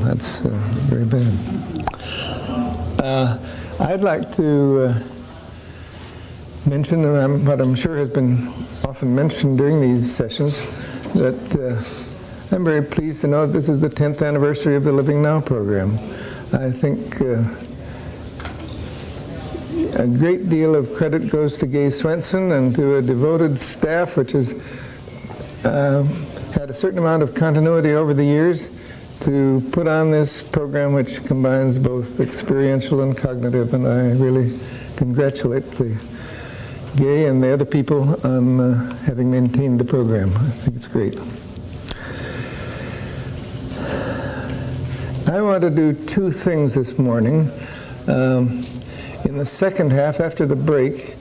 That's very bad. I'd like to mention, and what I'm sure has been often mentioned during these sessions, that I'm very pleased to know that this is the 10th anniversary of the Living Now program. I think a great deal of credit goes to Gay Swenson and to a devoted staff which has had a certain amount of continuity over the years to put on this program which combines both experiential and cognitive, and I really congratulate the Gay and the other people on having maintained the program. I think it's great. I want to do two things this morning. In the second half, after the break,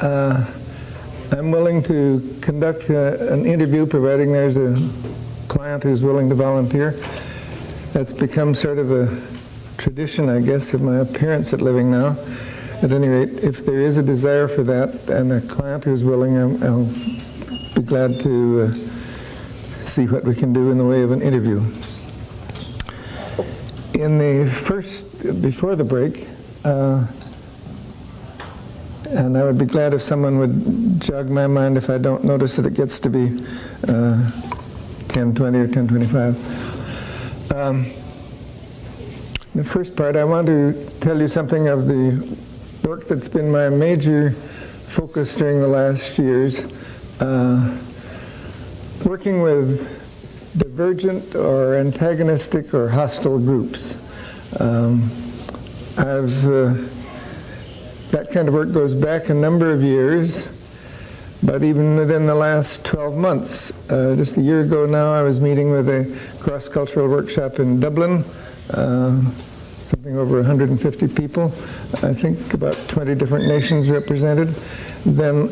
I'm willing to conduct an interview, providing there's a client who's willing to volunteer. That's become sort of a tradition, I guess, of my appearance at Living Now. At any rate, if there is a desire for that and a client who's willing, I'll be glad to see what we can do in the way of an interview. In the before the break, and I would be glad if someone would jog my mind if I don't notice that it gets to be 10:20 or 10:25. The first part, I want to tell you something of the work that's been my major focus during the last years, working with divergent or antagonistic or hostile groups. That kind of work goes back a number of years, but even within the last 12 months, just a year ago now, I was meeting with a cross-cultural workshop in Dublin, something over 150 people, I think about 20 different nations represented. Then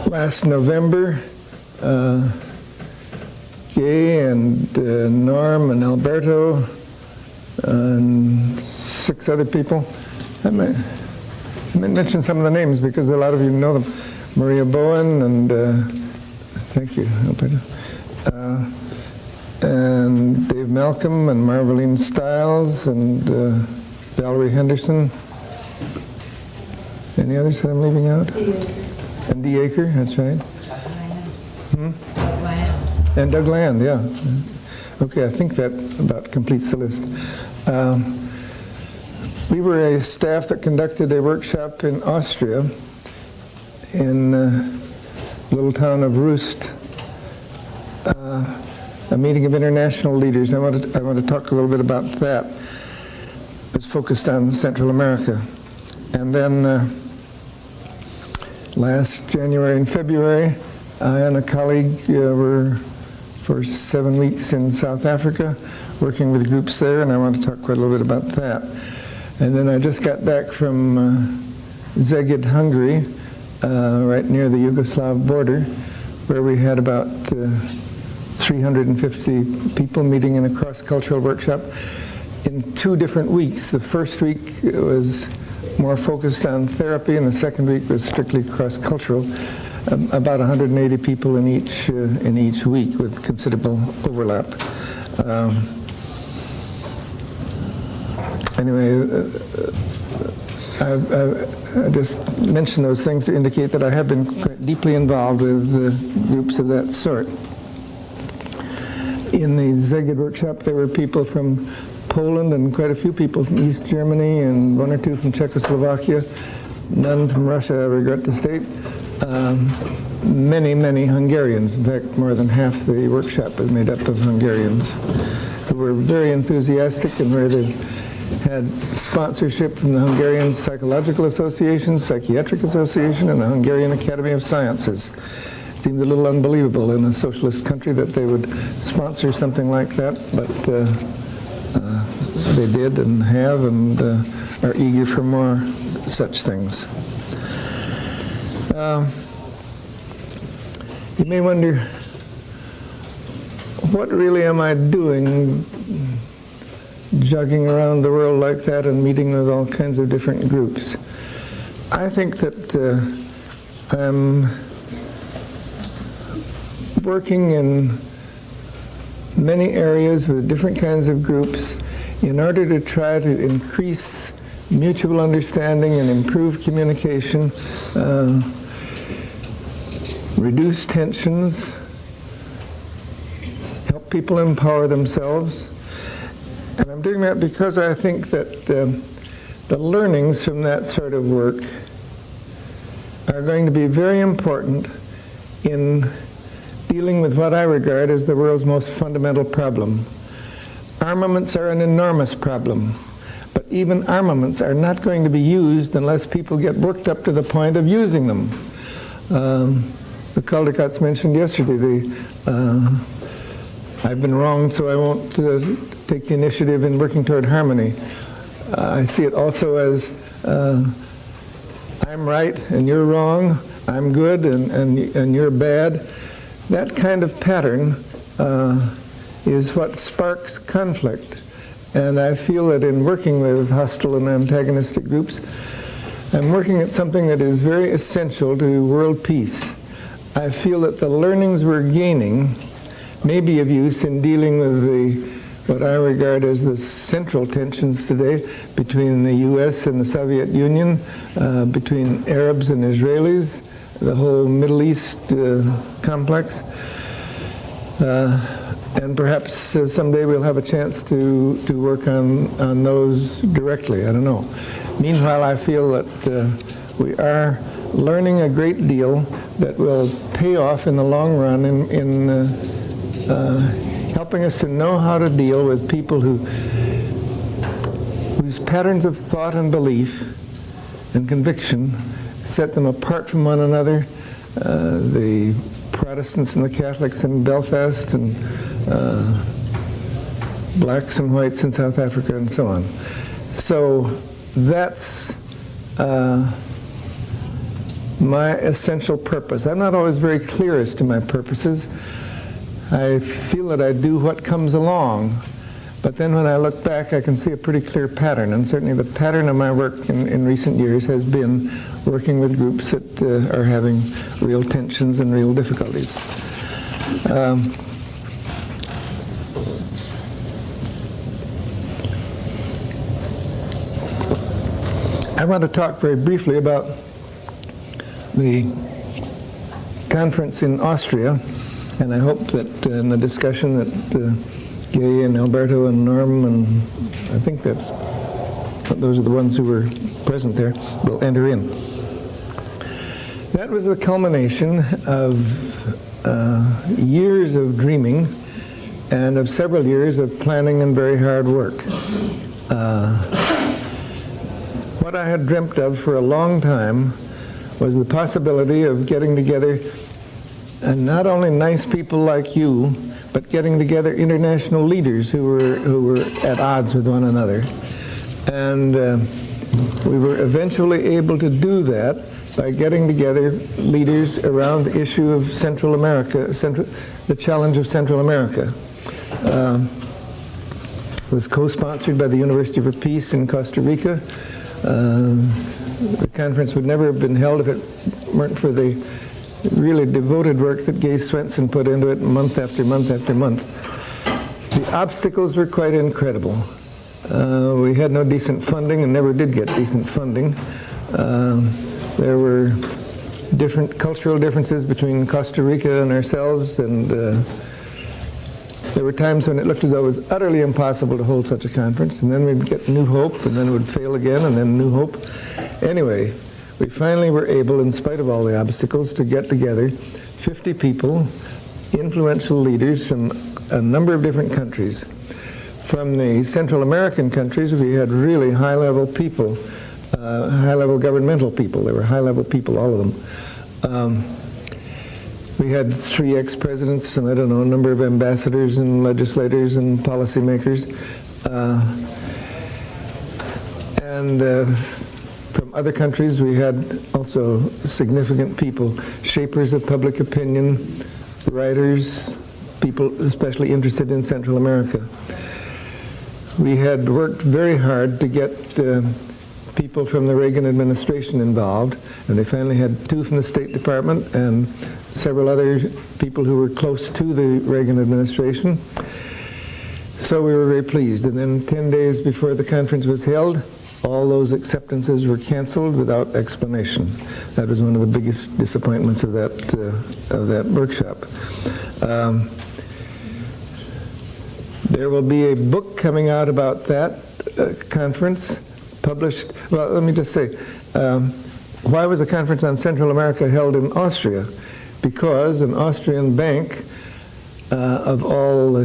last November, Gay and Norm and Alberto and 6 other people. I might mention some of the names because a lot of you know them. Maria Bowen and thank you, Alberto. And Dave Malcolm and Marveline Stiles and Valerie Henderson. Any others that I'm leaving out? D. Aker. And D. Aker, that's right. Doug Land. And Doug Land, yeah. Okay, I think that about completes the list. We were a staff that conducted a workshop in Austria in the little town of Rust, a meeting of international leaders. I want to talk a little bit about that. It's focused on Central America. And then last January and February, I and a colleague were for 7 weeks in South Africa, working with groups there, and I want to talk quite a little bit about that. And then I just got back from Szeged, Hungary, right near the Yugoslav border, where we had about 350 people meeting in a cross-cultural workshop in 2 different weeks. The first week was more focused on therapy, and the second week was strictly cross-cultural. About 180 people in each week, with considerable overlap. Anyway, I just mention those things to indicate that I have been quite deeply involved with groups of that sort. In the Szeged workshop, there were people from Poland and quite a few people from East Germany and 1 or 2 from Czechoslovakia, none from Russia, I regret to state. Many Hungarians. In fact, more than half the workshop was made up of Hungarians who were very enthusiastic, and where they've had sponsorship from the Hungarian Psychological Association, Psychiatric Association, and the Hungarian Academy of Sciences. It seems a little unbelievable in a socialist country that they would sponsor something like that, but they did and have, and are eager for more such things. You may wonder, what really am I doing jogging around the world like that and meeting with all kinds of different groups? I think that I'm working in many areas with different kinds of groups in order to try to increase mutual understanding and improve communication, reduce tensions, help people empower themselves. And I'm doing that because I think that the learnings from that sort of work are going to be very important in dealing with what I regard as the world's most fundamental problem. Armaments are an enormous problem, but even armaments are not going to be used unless people get worked up to the point of using them. The Caldecott's mentioned yesterday, I've been wrong, so I won't take the initiative in working toward harmony. I see it also as I'm right and you're wrong, I'm good and you're bad. That kind of pattern is what sparks conflict. And I feel that in working with hostile and antagonistic groups, I'm working at something that is very essential to world peace. I feel that the learnings we're gaining may be of use in dealing with what I regard as the central tensions today between the US and the Soviet Union, between Arabs and Israelis, the whole Middle East complex. And perhaps someday we'll have a chance to work on those directly. I don't know. Meanwhile, I feel that we are learning a great deal that will pay off in the long run in helping us to know how to deal with people whose patterns of thought and belief and conviction set them apart from one another. The Protestants and the Catholics in Belfast, and blacks and whites in South Africa, and so on. So that's my essential purpose. I'm not always very clear as to my purposes. I feel that I do what comes along, but then when I look back I can see a pretty clear pattern, and certainly the pattern of my work in recent years has been working with groups that are having real tensions and real difficulties. I want to talk very briefly about the conference in Austria, and I hope that in the discussion that Gay and Alberto and Norm, and I think those are the ones who were present there, will enter in. That was the culmination of years of dreaming and of several years of planning and very hard work. What I had dreamt of for a long time was the possibility of getting together, and not only nice people like you, but getting together international leaders who were at odds with one another. And we were eventually able to do that by getting together leaders around the issue of Central America, the challenge of Central America. It was co-sponsored by the University for Peace in Costa Rica. The conference would never have been held if it weren't for the really devoted work that Gay Swenson put into it month after month after month. The obstacles were quite incredible. We had no decent funding and never did get decent funding. There were different cultural differences between Costa Rica and ourselves, and there were times when it looked as though it was utterly impossible to hold such a conference, and then we'd get new hope, and then it would fail again, and then new hope. Anyway, we finally were able, in spite of all the obstacles, to get together 50 people, influential leaders from a number of different countries. From the Central American countries, we had really high-level people, high-level governmental people. They were high-level people, all of them. We had 3 ex-presidents and, I don't know, a number of ambassadors and legislators and policymakers. From other countries, we had also significant people, shapers of public opinion, writers, people especially interested in Central America. We had worked very hard to get people from the Reagan administration involved, and they finally had 2 from the State Department and several other people who were close to the Reagan administration. So we were very pleased. And then 10 days before the conference was held, all those acceptances were canceled without explanation. That was one of the biggest disappointments of that workshop. There will be a book coming out about that conference, published. Well, let me just say, why was the conference on Central America held in Austria? Because an Austrian bank, of all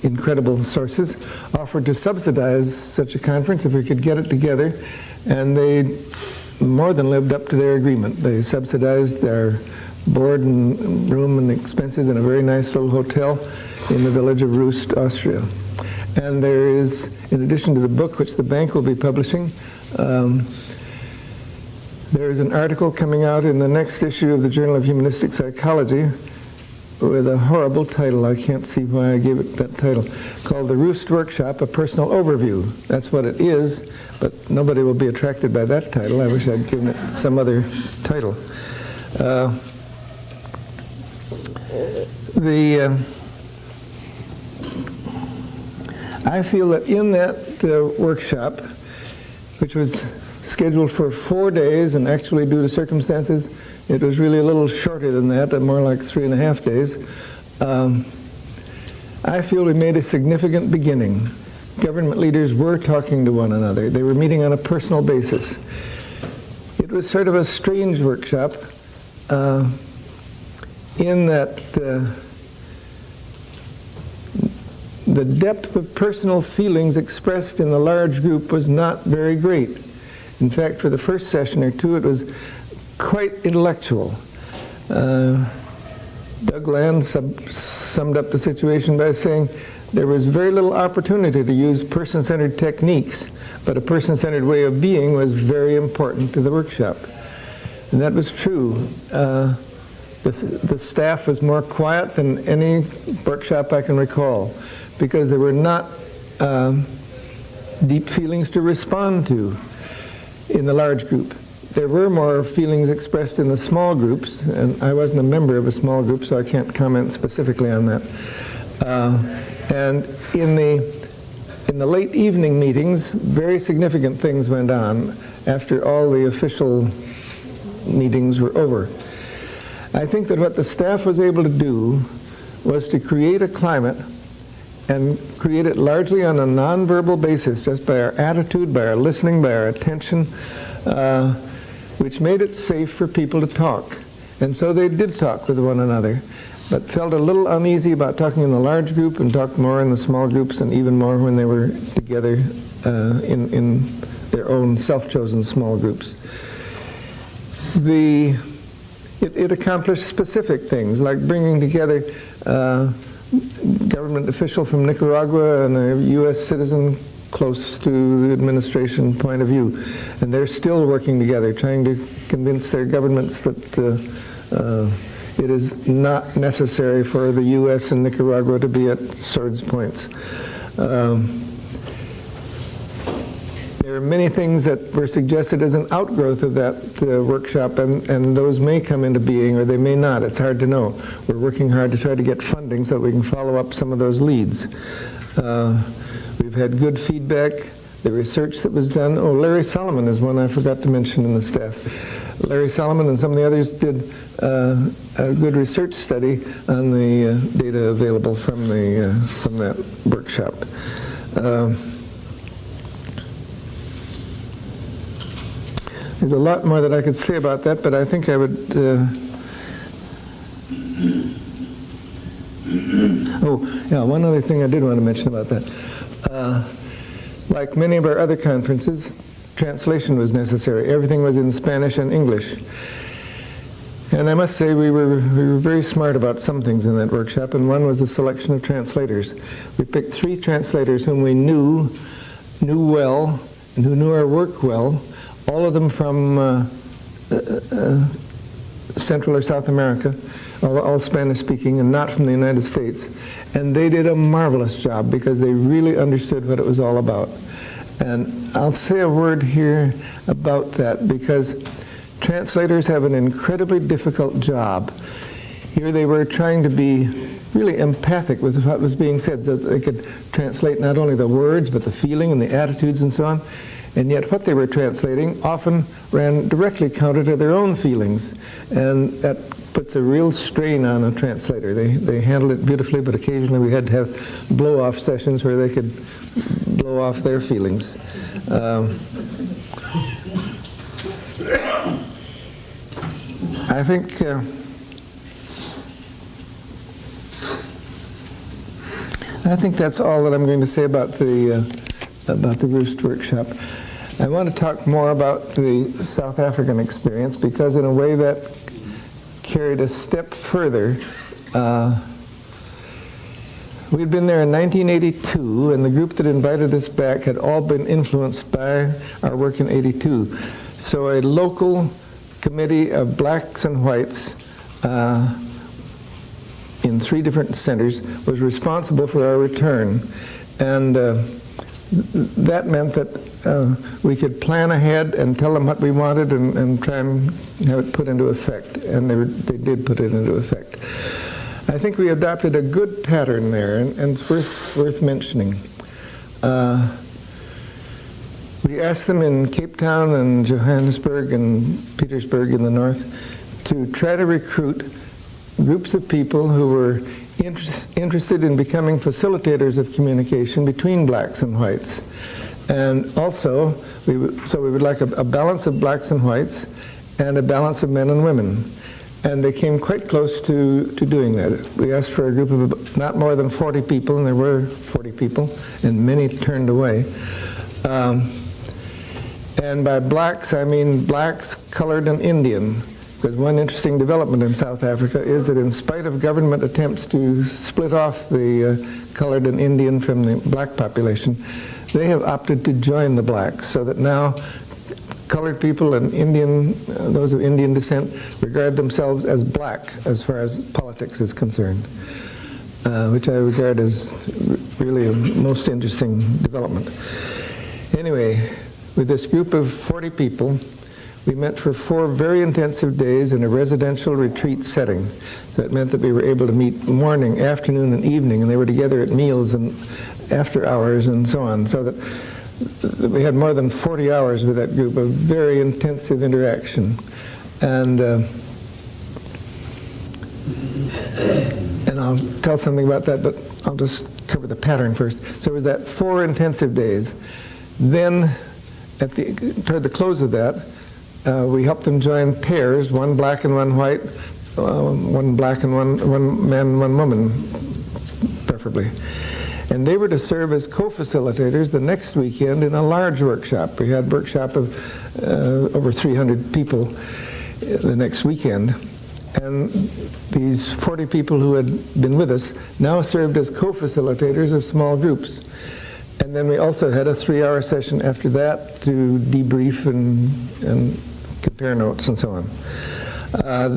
incredible sources, offered to subsidize such a conference if we could get it together, and they more than lived up to their agreement. They subsidized their board and room and expenses in a very nice little hotel in the village of Rust, Austria. And there is, in addition to the book which the bank will be publishing, there is an article coming out in the next issue of the Journal of Humanistic Psychology with a horrible title. I can't see why I gave it that title, called The Rust Workshop, A Personal Overview. That's what it is, but nobody will be attracted by that title. I wish I'd given it some other title. I feel that in that workshop, which was scheduled for 4 days, and actually due to circumstances, it was really a little shorter than that, more like 3.5 days. I feel we made a significant beginning. Government leaders were talking to one another. They were meeting on a personal basis. It was sort of a strange workshop in that the depth of personal feelings expressed in the large group was not very great. In fact, for the first session or two, it was quite intellectual. Doug Land summed up the situation by saying there was very little opportunity to use person-centered techniques, but a person-centered way of being was very important to the workshop. And that was true. The staff was more quiet than any workshop I can recall, because there were not deep feelings to respond to in the large group. There were more feelings expressed in the small groups, and I wasn't a member of a small group, so I can't comment specifically on that. And in the late evening meetings, very significant things went on after all the official meetings were over. I think that what the staff was able to do was to create a climate, and create it largely on a nonverbal basis, just by our attitude, by our listening, by our attention, which made it safe for people to talk. And so they did talk with one another, but felt a little uneasy about talking in the large group and talked more in the small groups, and even more when they were together in their own self-chosen small groups. It accomplished specific things, like bringing together government official from Nicaragua and a U.S. citizen close to the administration point of view. And they're still working together, trying to convince their governments that it is not necessary for the U.S. and Nicaragua to be at swords' points. There are many things that were suggested as an outgrowth of that workshop, and those may come into being or they may not. It's hard to know. We're working hard to try to get funding so that we can follow up some of those leads. We've had good feedback. The research that was done, Larry Solomon is one I forgot to mention in the staff. Larry Solomon and some of the others did a good research study on the data available from that workshop. There's a lot more that I could say about that, but I think I would... one other thing I did want to mention about that. Like many of our other conferences, translation was necessary. Everything was in Spanish and English. And I must say we were very smart about some things in that workshop, and one was the selection of translators. We picked 3 translators whom we knew well and who knew our work well, all of them from Central or South America, all Spanish-speaking and not from the United States. And they did a marvelous job because they really understood what it was all about. And I'll say a word here about that, because translators have an incredibly difficult job. here they were trying to be really empathic with what was being said, so that they could translate not only the words, but the feeling and the attitudes and so on. And yet what they were translating often ran directly counter to their own feelings. And that puts a real strain on a translator. They handled it beautifully, but occasionally we had to have blow-off sessions where they could blow off their feelings. I think that's all that I'm going to say about the Roost workshop. I want to talk more about the South African experience, because in a way that carried a step further. We'd been there in 1982, and the group that invited us back had all been influenced by our work in '82. So a local committee of blacks and whites in 3 different centers was responsible for our return. And that meant that we could plan ahead and tell them what we wanted and try and have it put into effect. And they did put it into effect. I think we adopted a good pattern there, and it's worth mentioning. We asked them in Cape Town and Johannesburg and Petersburg in the north to try to recruit groups of people who were interested in becoming facilitators of communication between blacks and whites. And also, we would like a balance of blacks and whites and a balance of men and women. And they came quite close to doing that. We asked for a group of not more than 40 people, and there were 40 people, and many turned away. And by blacks, I mean blacks, colored, and Indian. Because one interesting development in South Africa is that in spite of government attempts to split off the colored and Indian from the black population, they have opted to join the blacks, so that now colored people and Indian, those of Indian descent, regard themselves as black as far as politics is concerned, which I regard as really a most interesting development. Anyway, with this group of 40 people, we met for 4 very intensive days in a residential retreat setting. So it meant that we were able to meet morning, afternoon, and evening, and they were together at meals and after hours and so on, so that we had more than 40 hours with that group of very intensive interaction. And I'll tell something about that, but I'll just cover the pattern first. So it was that 4 intensive days. Then, toward the close of that, we helped them join pairs, 1 black and 1 white, 1 black and one man, 1 woman, preferably. And they were to serve as co-facilitators the next weekend in a large workshop. We had a workshop of over 300 people the next weekend. And these 40 people who had been with us now served as co-facilitators of small groups. And then we also had a 3-hour session after that to debrief and compare notes and so on.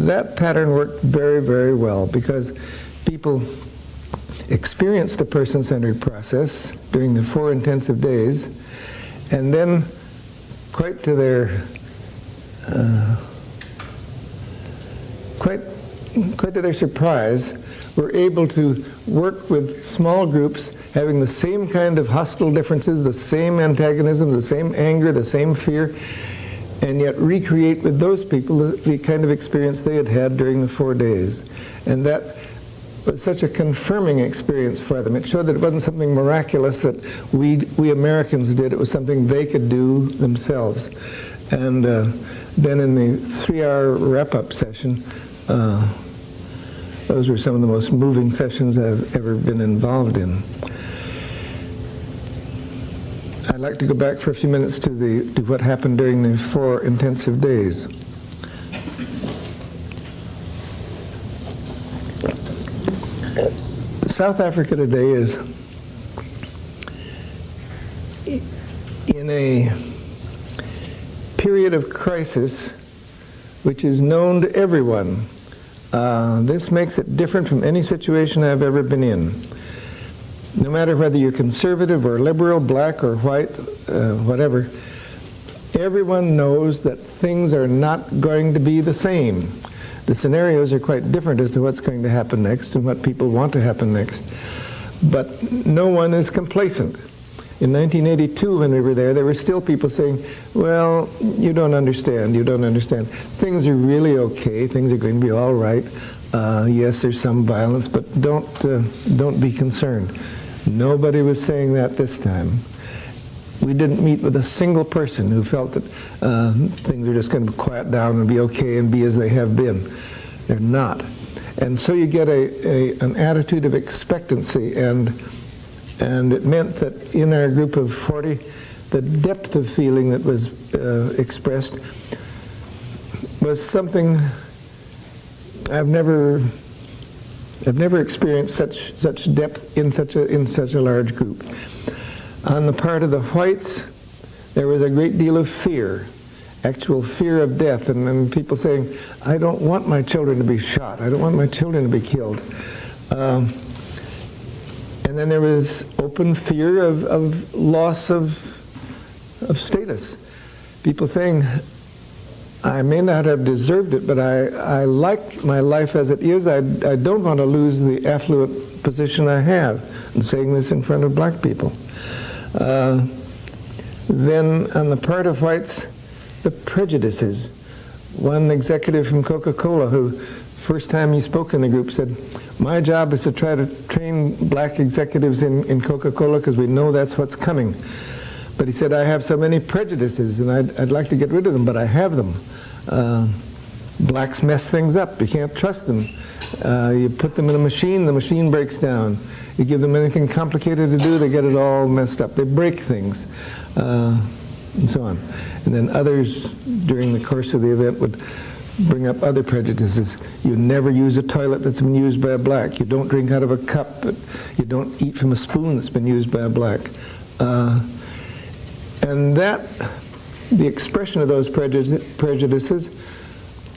That pattern worked very, very well, because people experienced a person-centered process during the 4 intensive days, and then quite to their surprise, were able to work with small groups having the same kind of hostile differences, the same antagonism, the same anger, the same fear, and yet recreate with those people the kind of experience they had had during the 4 days. And that was such a confirming experience for them. It showed that it wasn't something miraculous that we Americans did. It was something they could do themselves. And then in the 3-hour wrap-up session, those were some of the most moving sessions I've ever been involved in. I'd like to go back for a few minutes to what happened during the 4 intensive days. South Africa today is in a period of crisis which is known to everyone. This makes it different from any situation I've ever been in. No matter whether you're conservative or liberal, black or white, whatever, everyone knows that things are not going to be the same. The scenarios are quite different as to what's going to happen next and what people want to happen next. But no one is complacent. In 1982, when we were there were still people saying, well, you don't understand, you don't understand. Things are really okay, things are going to be all right. Yes, there's some violence, but don't be concerned. Nobody was saying that this time. We didn't meet with a single person who felt that things are just going to quiet down and be okay and be as they have been. They're not. And so you get an attitude of expectancy, and it meant that in our group of 40, the depth of feeling that was expressed was something I've never experienced such depth in such a large group. On the part of the whites, there was a great deal of fear, actual fear of death, and people saying, I don't want my children to be shot, I don't want my children to be killed. And then there was open fear of loss of status. People saying, I may not have deserved it, but I like my life as it is. I don't want to lose the affluent position I have. I'm saying this in front of black people. Then on the part of whites, the prejudices. One executive from Coca-Cola who, first time he spoke in the group, said, my job is to try to train black executives in Coca-Cola because we know that's what's coming. But he said, I have so many prejudices and I'd like to get rid of them, but I have them. Blacks mess things up. You can't trust them. You put them in a machine, the machine breaks down. You give them anything complicated to do, they get it all messed up. They break things, and so on. And then others, during the course of the event, would bring up other prejudices. You never use a toilet that's been used by a black. You don't drink out of a cup. You don't eat from a spoon that's been used by a black. And the expression of those prejudices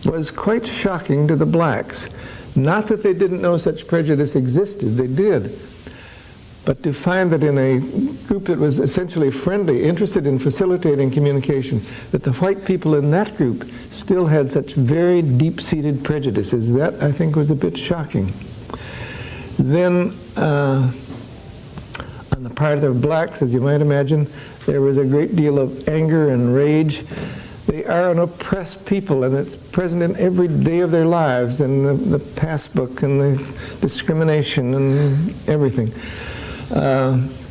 was quite shocking to the blacks. Not that they didn't know such prejudice existed, they did. But to find that in a group that was essentially friendly, interested in facilitating communication, that the white people in that group still had such very deep-seated prejudices, that I think was a bit shocking. Then, on the part of the blacks, as you might imagine, there was a great deal of anger and rage. They are an oppressed people, and it's present in every day of their lives, and the passbook and the discrimination and everything.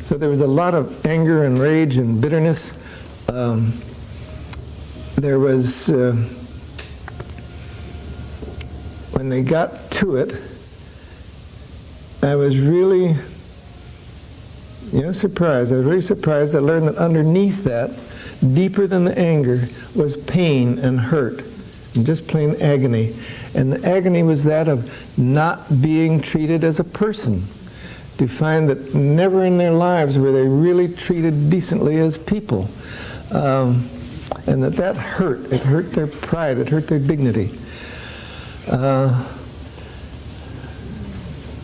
So there was a lot of anger and rage and bitterness. There was, when they got to it, I was really surprised. I was really surprised. I learned that underneath that, deeper than the anger, was pain and hurt, and just plain agony. And the agony was that of not being treated as a person. To find that never in their lives were they really treated decently as people. And that hurt. It hurt their pride. It hurt their dignity. I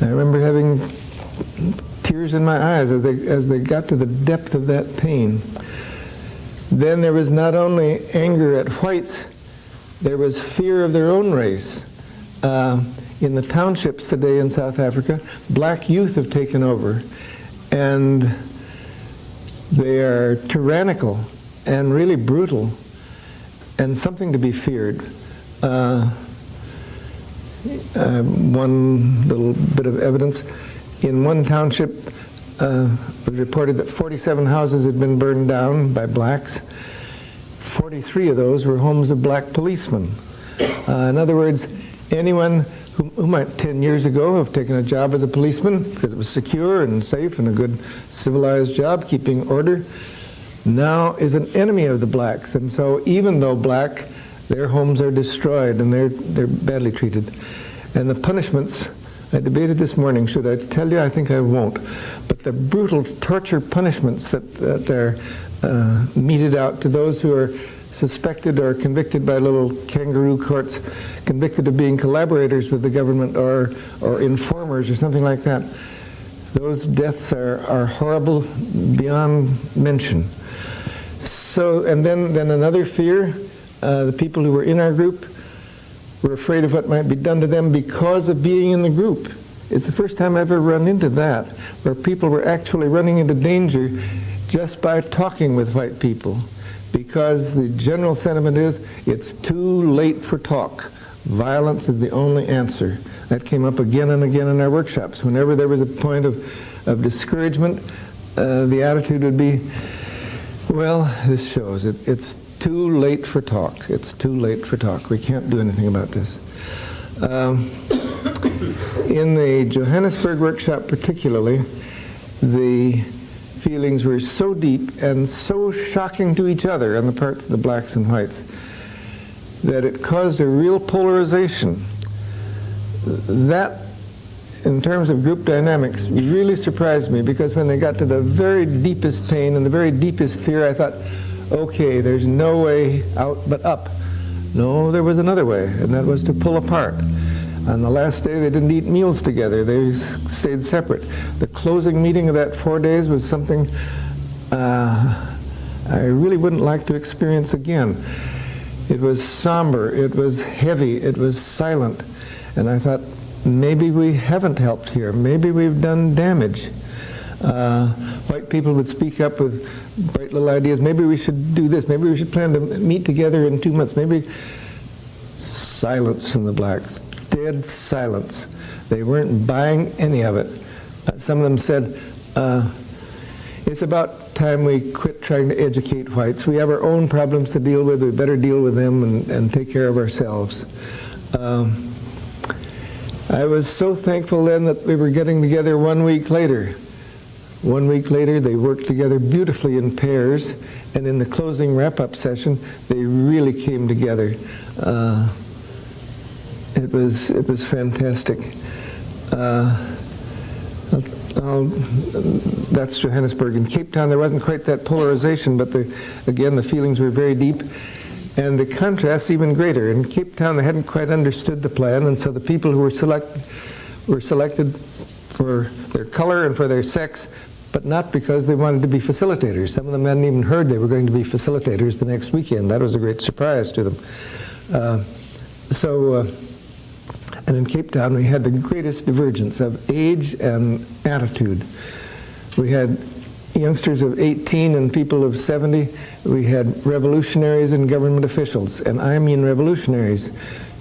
remember having tears in my eyes as they got to the depth of that pain. Then there was not only anger at whites, there was fear of their own race. In the townships today in South Africa, black youth have taken over, and they are tyrannical and really brutal, and something to be feared. One little bit of evidence. In one township, it was reported that 47 houses had been burned down by blacks. 43 of those were homes of black policemen. In other words, anyone who might 10 years ago have taken a job as a policeman because it was secure and safe and a good civilized job, keeping order, now is an enemy of the blacks. And so even though black, their homes are destroyed and they're badly treated. And the punishments, I debated this morning, should I tell you? I think I won't. But the brutal torture punishments that are meted out to those who are suspected or convicted by little kangaroo courts, convicted of being collaborators with the government or informers or something like that. Those deaths are horrible beyond mention. So, and then another fear, the people who were in our group were afraid of what might be done to them because of being in the group. It's the first time I've ever run into that, where people were actually running into danger just by talking with white people, because the general sentiment is it's too late for talk. Violence is the only answer. That came up again and again in our workshops. Whenever there was a point of discouragement, the attitude would be, well, this shows it's too late for talk. It's too late for talk. We can't do anything about this. In the Johannesburg workshop particularly, the feelings were so deep and so shocking to each other on the parts of the blacks and whites that it caused a real polarization. That, in terms of group dynamics, really surprised me, because when they got to the very deepest pain and the very deepest fear, I thought, okay, there's no way out but up. No, there was another way, and that was to pull apart. On the last day, they didn't eat meals together. They stayed separate. The closing meeting of that 4 days was something I really wouldn't like to experience again. It was somber, it was heavy, it was silent. And I thought, maybe we haven't helped here. Maybe we've done damage. White people would speak up with bright little ideas. Maybe we should do this. Maybe we should plan to meet together in 2 months. Maybe silence from the blacks. Dead silence. They weren't buying any of it. Some of them said, it's about time we quit trying to educate whites. We have our own problems to deal with. We better deal with them and take care of ourselves. I was so thankful then that we were getting together 1 week later. 1 week later, they worked together beautifully in pairs, and in the closing wrap-up session, they really came together. It was fantastic. That's Johannesburg. In Cape Town, there wasn't quite that polarization, but again, the feelings were very deep, and the contrasts even greater. In Cape Town, they hadn't quite understood the plan, and so the people who were selected for their color and for their sex, but not because they wanted to be facilitators. Some of them hadn't even heard they were going to be facilitators the next weekend. That was a great surprise to them. And in Cape Town, we had the greatest divergence of age and attitude. We had youngsters of 18 and people of 70. We had revolutionaries and government officials, and I mean revolutionaries.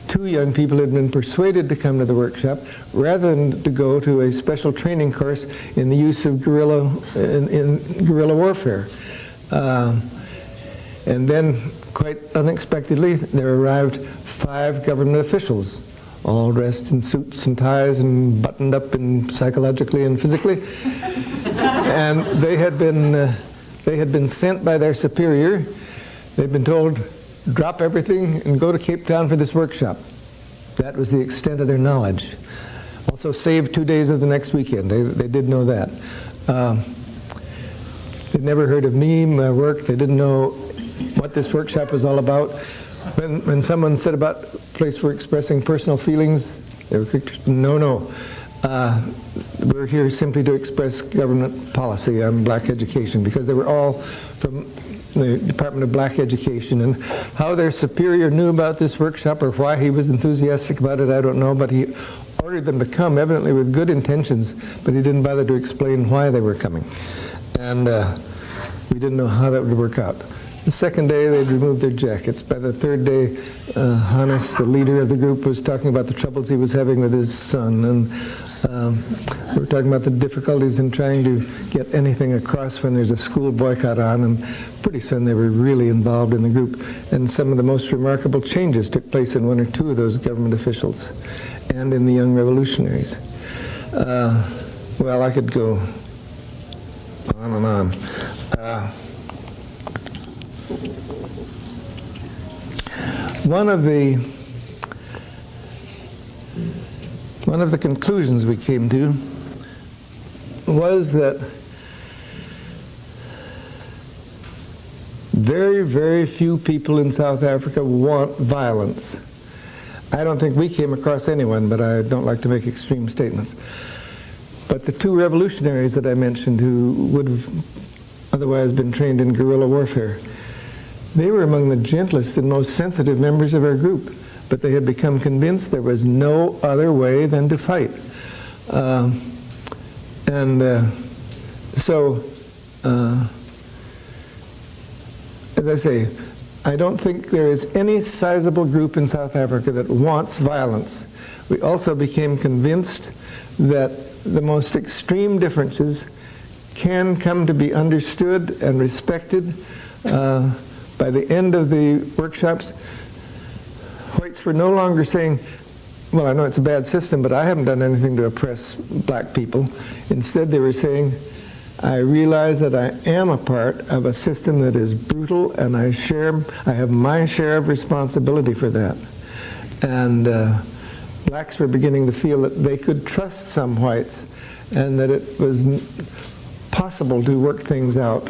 2 young people had been persuaded to come to the workshop rather than to go to a special training course in the use of guerrilla warfare. And then, quite unexpectedly, there arrived 5 government officials, all dressed in suits and ties and buttoned up psychologically and physically. And they had been sent by their superior. They'd been told, drop everything and go to Cape Town for this workshop. That was the extent of their knowledge. Also save 2 days of the next weekend. They did know that. They'd never heard of me, my work. They didn't know what this workshop was all about. When someone said about a place for expressing personal feelings, they were quick to, no. We're here simply to express government policy on black education, because they were all from the Department of Black Education, and how their superior knew about this workshop or why he was enthusiastic about it, I don't know, but he ordered them to come, evidently with good intentions, but he didn't bother to explain why they were coming. And we didn't know how that would work out. The second day, they'd removed their jackets. By the third day, Hannes, the leader of the group, was talking about the troubles he was having with his son, and we were talking about the difficulties in trying to get anything across when there's a school boycott on, and pretty soon they were really involved in the group. And some of the most remarkable changes took place in 1 or 2 of those government officials and in the young revolutionaries. Well, I could go on and on. One of the conclusions we came to was that very, very few people in South Africa want violence. I don't think we came across anyone, but I don't like to make extreme statements. But the 2 revolutionaries that I mentioned, who would have otherwise been trained in guerrilla warfare, they were among the gentlest and most sensitive members of our group. but they had become convinced there was no other way than to fight. As I say, I don't think there is any sizable group in South Africa that wants violence. We also became convinced that the most extreme differences can come to be understood and respected. By the end of the workshops, whites were no longer saying, well, I know it's a bad system, but I haven't done anything to oppress black people. Instead, they were saying, I realize that I am a part of a system that is brutal, and I have my share of responsibility for that. And blacks were beginning to feel that they could trust some whites, and that it was possible to work things out.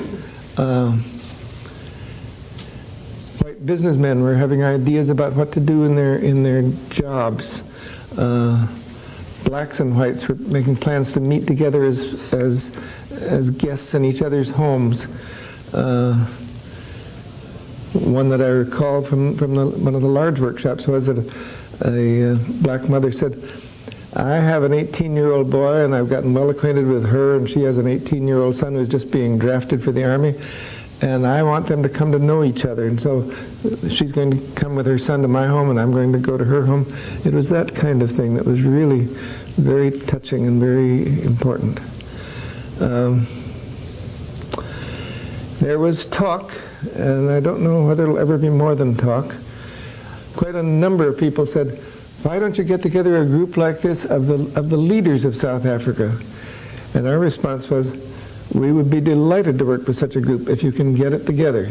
White businessmen were having ideas about what to do in their jobs. Blacks and whites were making plans to meet together as guests in each other's homes. One that I recall from one of the large workshops was that a black mother said, I have an 18-year-old boy, and I've gotten well acquainted with her, and she has an 18-year-old son who's just being drafted for the Army, and I want them to come to know each other. And so she's going to come with her son to my home, and I'm going to go to her home. It was that kind of thing that was really very touching and very important. There was talk, and I don't know whether it'll ever be more than talk. Quite a number of people said, why don't you get together a group like this of the leaders of South Africa? And our response was, we would be delighted to work with such a group if you can get it together.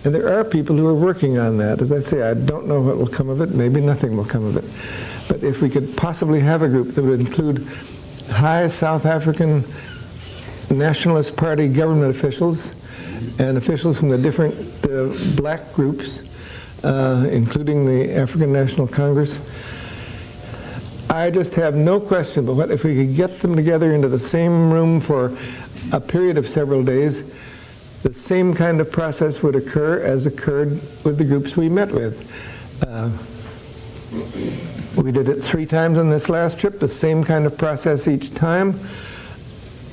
And there are people who are working on that. As I say, I don't know what will come of it. Maybe nothing will come of it. But if we could possibly have a group that would include high South African Nationalist Party government officials and officials from the different black groups, including the African National Congress, I just have no question but what if we could get them together into the same room for a period of several days, the same kind of process would occur as occurred with the groups we met with. We did it 3 times on this last trip, the same kind of process each time.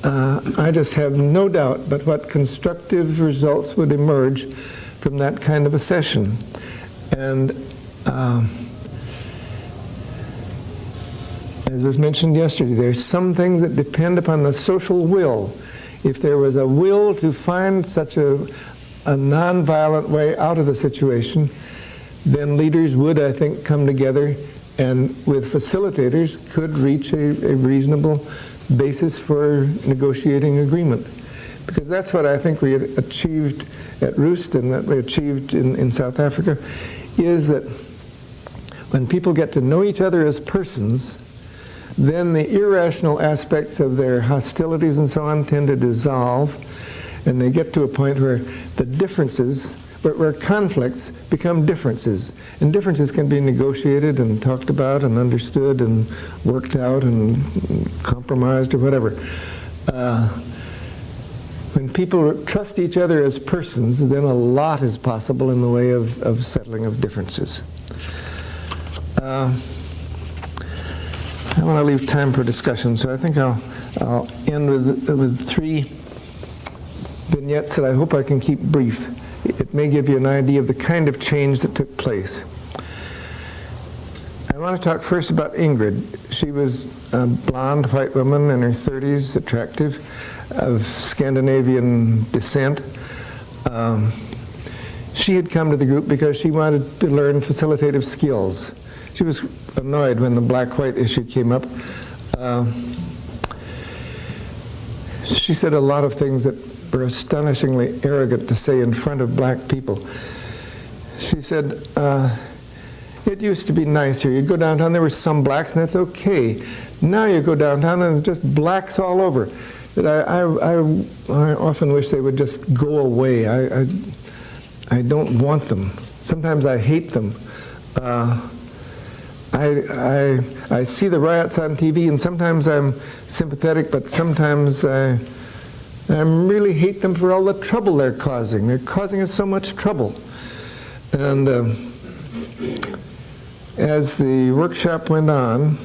I just have no doubt but what constructive results would emerge from that kind of a session. And as was mentioned yesterday, there's some things that depend upon the social will. If there was a will to find such a nonviolent way out of the situation, then leaders would, I think, come together and with facilitators could reach a reasonable basis for negotiating agreement. Because that's what I think we had achieved at Roost and that we achieved in South Africa, is that when people get to know each other as persons, then the irrational aspects of their hostilities and so on tend to dissolve, and they get to a point where the differences, where conflicts become differences. And differences can be negotiated and talked about and understood and worked out and compromised or whatever. When people trust each other as persons, then a lot is possible in the way of settling of differences. I want to leave time for discussion, so I think I'll end with 3 vignettes that I hope I can keep brief. It may give you an idea of the kind of change that took place. I want to talk first about Ingrid. She was a blonde white woman in her 30s, attractive, of Scandinavian descent. She had come to the group because she wanted to learn facilitative skills. She was annoyed when the black-white issue came up. She said a lot of things that were astonishingly arrogant to say in front of black people. She said, it used to be nice here. You'd go downtown, there were some blacks, and that's okay. Now you go downtown, and it's just blacks all over. That I often wish they would just go away. I don't want them. Sometimes I hate them. I see the riots on TV, and sometimes I'm sympathetic, but sometimes I really hate them for all the trouble they're causing. They're causing us so much trouble. And as the workshop went on,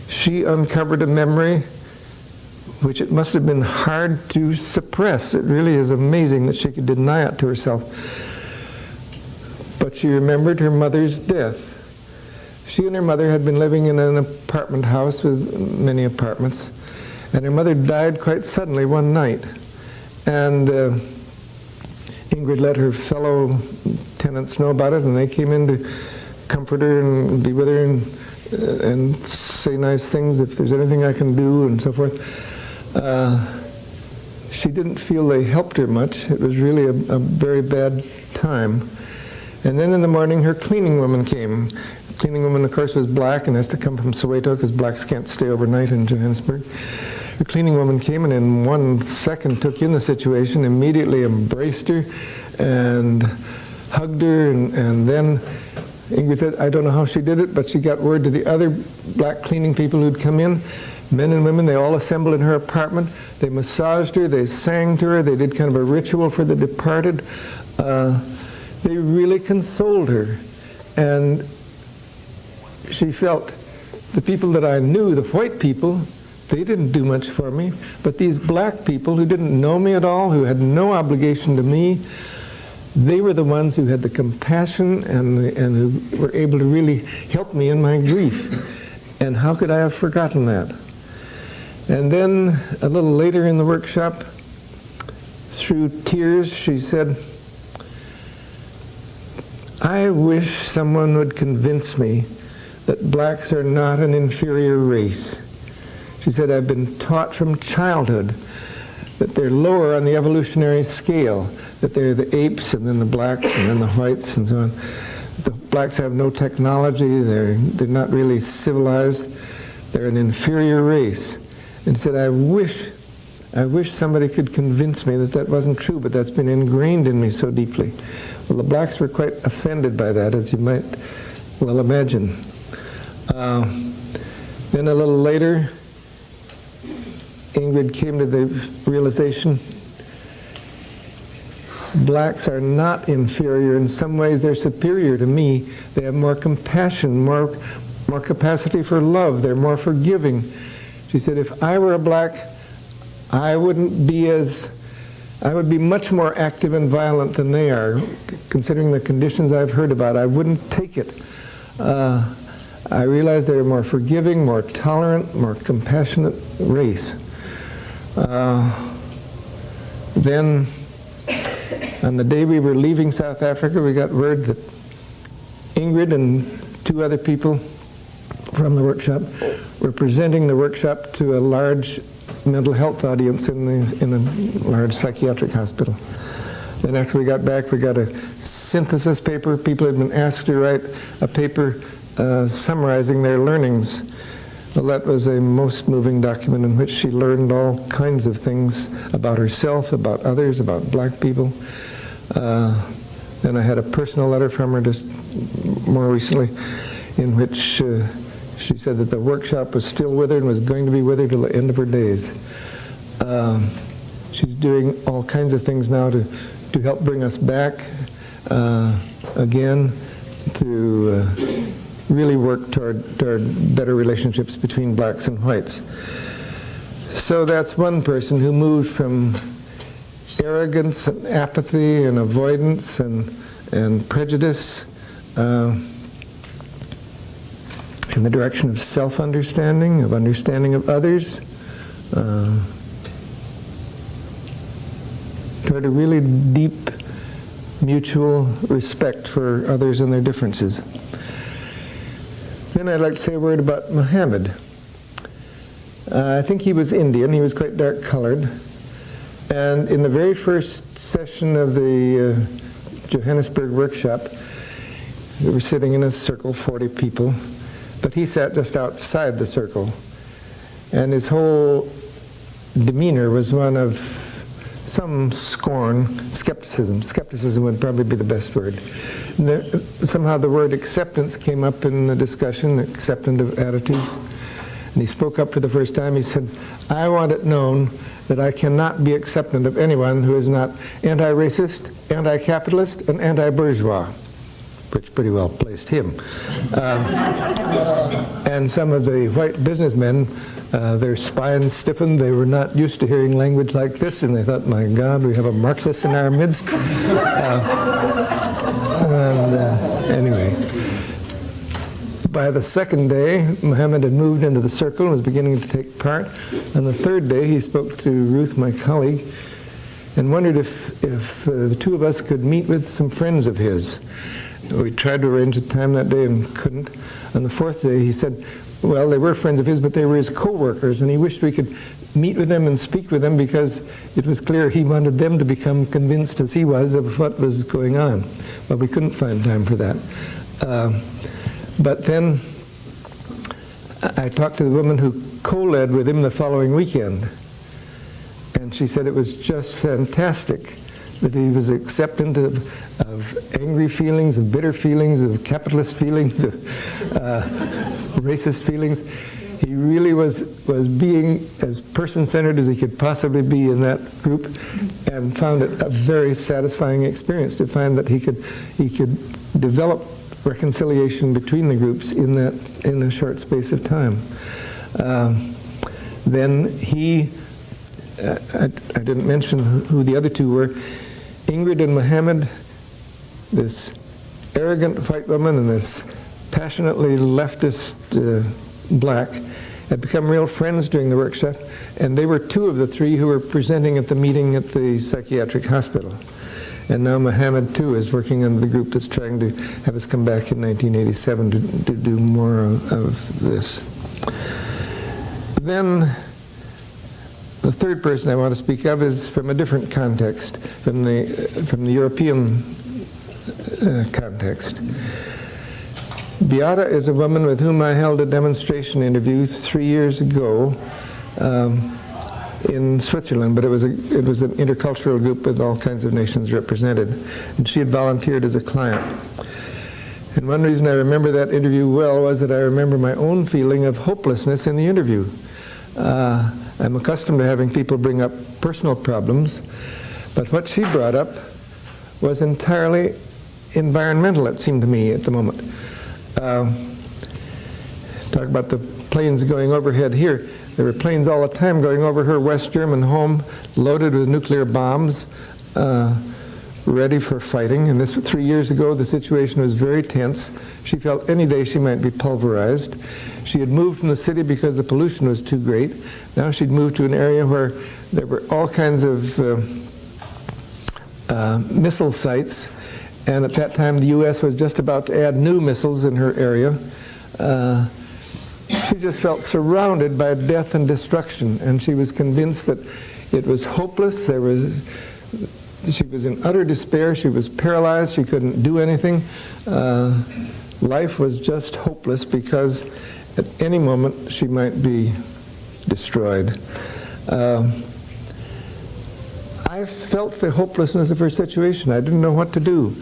she uncovered a memory which it must have been hard to suppress. It really is amazing that she could deny it to herself. But she remembered her mother's death. She and her mother had been living in an apartment house with many apartments, and her mother died quite suddenly one night. And Ingrid let her fellow tenants know about it, and they came in to comfort her and be with her and say nice things if there's anything I can do and so forth. She didn't feel they helped her much. It was really a very bad time. And then in the morning, her cleaning woman came. The cleaning woman, of course, was black and has to come from Soweto because blacks can't stay overnight in Johannesburg. Her cleaning woman came and in 1 second took in the situation, immediately embraced her and hugged her, and then Ingrid said, I don't know how she did it, but she got word to the other black cleaning people who'd come in, men and women. They all assembled in her apartment. They massaged her, they sang to her, they did kind of a ritual for the departed. They really consoled her. And she felt the people that I knew, the white people, they didn't do much for me. But these black people who didn't know me at all, who had no obligation to me, they were the ones who had the compassion and who were able to really help me in my grief. And how could I have forgotten that? And then a little later in the workshop, through tears, she said, I wish someone would convince me that blacks are not an inferior race. She said, I've been taught from childhood that they're lower on the evolutionary scale, that they're the apes and then the blacks and then the whites and so on. The blacks have no technology, they're not really civilized, they're an inferior race. And said, I wish somebody could convince me that that wasn't true, but that's been ingrained in me so deeply. Well, the blacks were quite offended by that, as you might well imagine. Then a little later, Ingrid came to the realization blacks are not inferior. In some ways, they're superior to me. They have more compassion, more capacity for love. They're more forgiving. She said, if I were a black, I would be much more active and violent than they are, considering the conditions I've heard about. I wouldn't take it. I realized they're a more forgiving, more tolerant, more compassionate race. Then, on the day we were leaving South Africa, we got word that Ingrid and 2 other people from the workshop were presenting the workshop to a large mental health audience in a large psychiatric hospital. Then after we got back, we got a synthesis paper. People had been asked to write a paper summarizing their learnings. Well, that was a most moving document in which she learned all kinds of things about herself, about others, about black people. Then I had a personal letter from her just more recently in which she said that the workshop was still with her and was going to be with her till the end of her days. She's doing all kinds of things now to help bring us back again, to really work toward better relationships between blacks and whites. So that's one person who moved from arrogance and apathy and avoidance and prejudice in the direction of self-understanding, of understanding of others, toward a really deep mutual respect for others and their differences. Then I'd like to say a word about Muhammad. I think he was Indian. He was quite dark-colored. And in the very first session of the Johannesburg workshop, we were sitting in a circle, 40 people, but he sat just outside the circle. And his whole demeanor was one of some scorn, skepticism. Skepticism would probably be the best word. Somehow the word acceptance came up in the discussion, acceptance of attitudes. And he spoke up for the first time. He said, I want it known that I cannot be acceptant of anyone who is not anti-racist, anti-capitalist, and anti-bourgeois. which pretty well placed him. And some of the white businessmen, their spines stiffened. They were not used to hearing language like this, and they thought, my God, we have a Marxist in our midst. Anyway, by the second day, Muhammad had moved into the circle and was beginning to take part. On the third day, he spoke to Ruth, my colleague, and wondered if the two of us could meet with some friends of his. We tried to arrange a time that day and couldn't. On the fourth day, he said, well, they were friends of his, but they were his co-workers, and he wished we could meet with them and speak with them because it was clear he wanted them to become convinced as he was of what was going on. But we couldn't find time for that. But then I talked to the woman who co-led with him the following weekend, and she said it was just fantastic that he was acceptant of angry feelings, of bitter feelings, of capitalist feelings, of racist feelings. He really was being as person-centered as he could possibly be in that group, and found it a very satisfying experience to find that he could develop reconciliation between the groups in a short space of time. Then he, I didn't mention who the other two were, Ingrid and Muhammad, this arrogant white woman and this passionately leftist black, had become real friends during the workshop, and they were two of the three who were presenting at the meeting at the psychiatric hospital. And now Muhammad, too, is working on the group that's trying to have us come back in 1987 to do more of this. Then the third person I want to speak of is from a different context, from the European context. Beata is a woman with whom I held a demonstration interview 3 years ago in Switzerland, but it was an intercultural group with all kinds of nations represented, and she had volunteered as a client. And one reason I remember that interview well was that I remember my own feeling of hopelessness in the interview. I'm accustomed to having people bring up personal problems, but what she brought up was entirely environmental, it seemed to me at the moment. Talk about the planes going overhead here. There were planes all the time going over her West German home, loaded with nuclear bombs, ready for fighting. And this was 3 years ago. The situation was very tense. She felt any day she might be pulverized. She had moved from the city because the pollution was too great. Now she'd moved to an area where there were all kinds of missile sites. And at that time, the U.S. was just about to add new missiles in her area. She just felt surrounded by death and destruction, and she was convinced that it was hopeless. She was in utter despair. She was paralyzed. She couldn't do anything. Life was just hopeless because at any moment she might be destroyed. I felt the hopelessness of her situation. I didn't know what to do.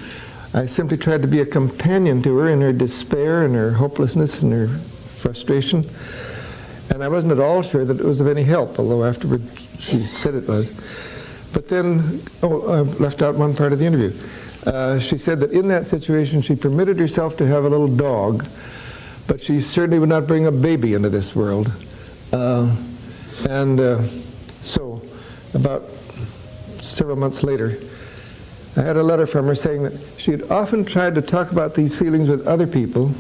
I simply tried to be a companion to her in her despair and her hopelessness and her frustration. And I wasn't at all sure that it was of any help, although afterward she said it was. But then, I left out one part of the interview. She said that in that situation she permitted herself to have a little dog, but she certainly would not bring a baby into this world. So about several months later, I had a letter from her saying that she had often tried to talk about these feelings with other people,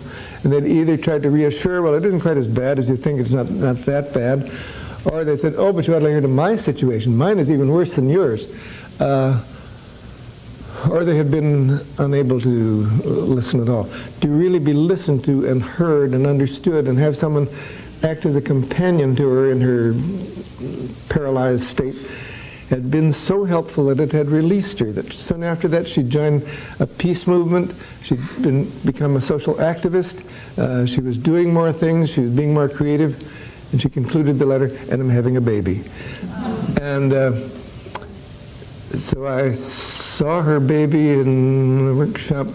and they'd either tried to reassure, well, it isn't quite as bad as you think, it's not that bad, or they said, oh, but you ought to hear to my situation, mine is even worse than yours. Or they had been unable to listen at all. To really be listened to and heard and understood and have someone act as a companion to her in her paralyzed state had been so helpful that it had released her. That soon after that she joined a peace movement. She'd become a social activist. She was doing more things. She was being more creative. And she concluded the letter, and I'm having a baby. And so I saw her baby in a workshop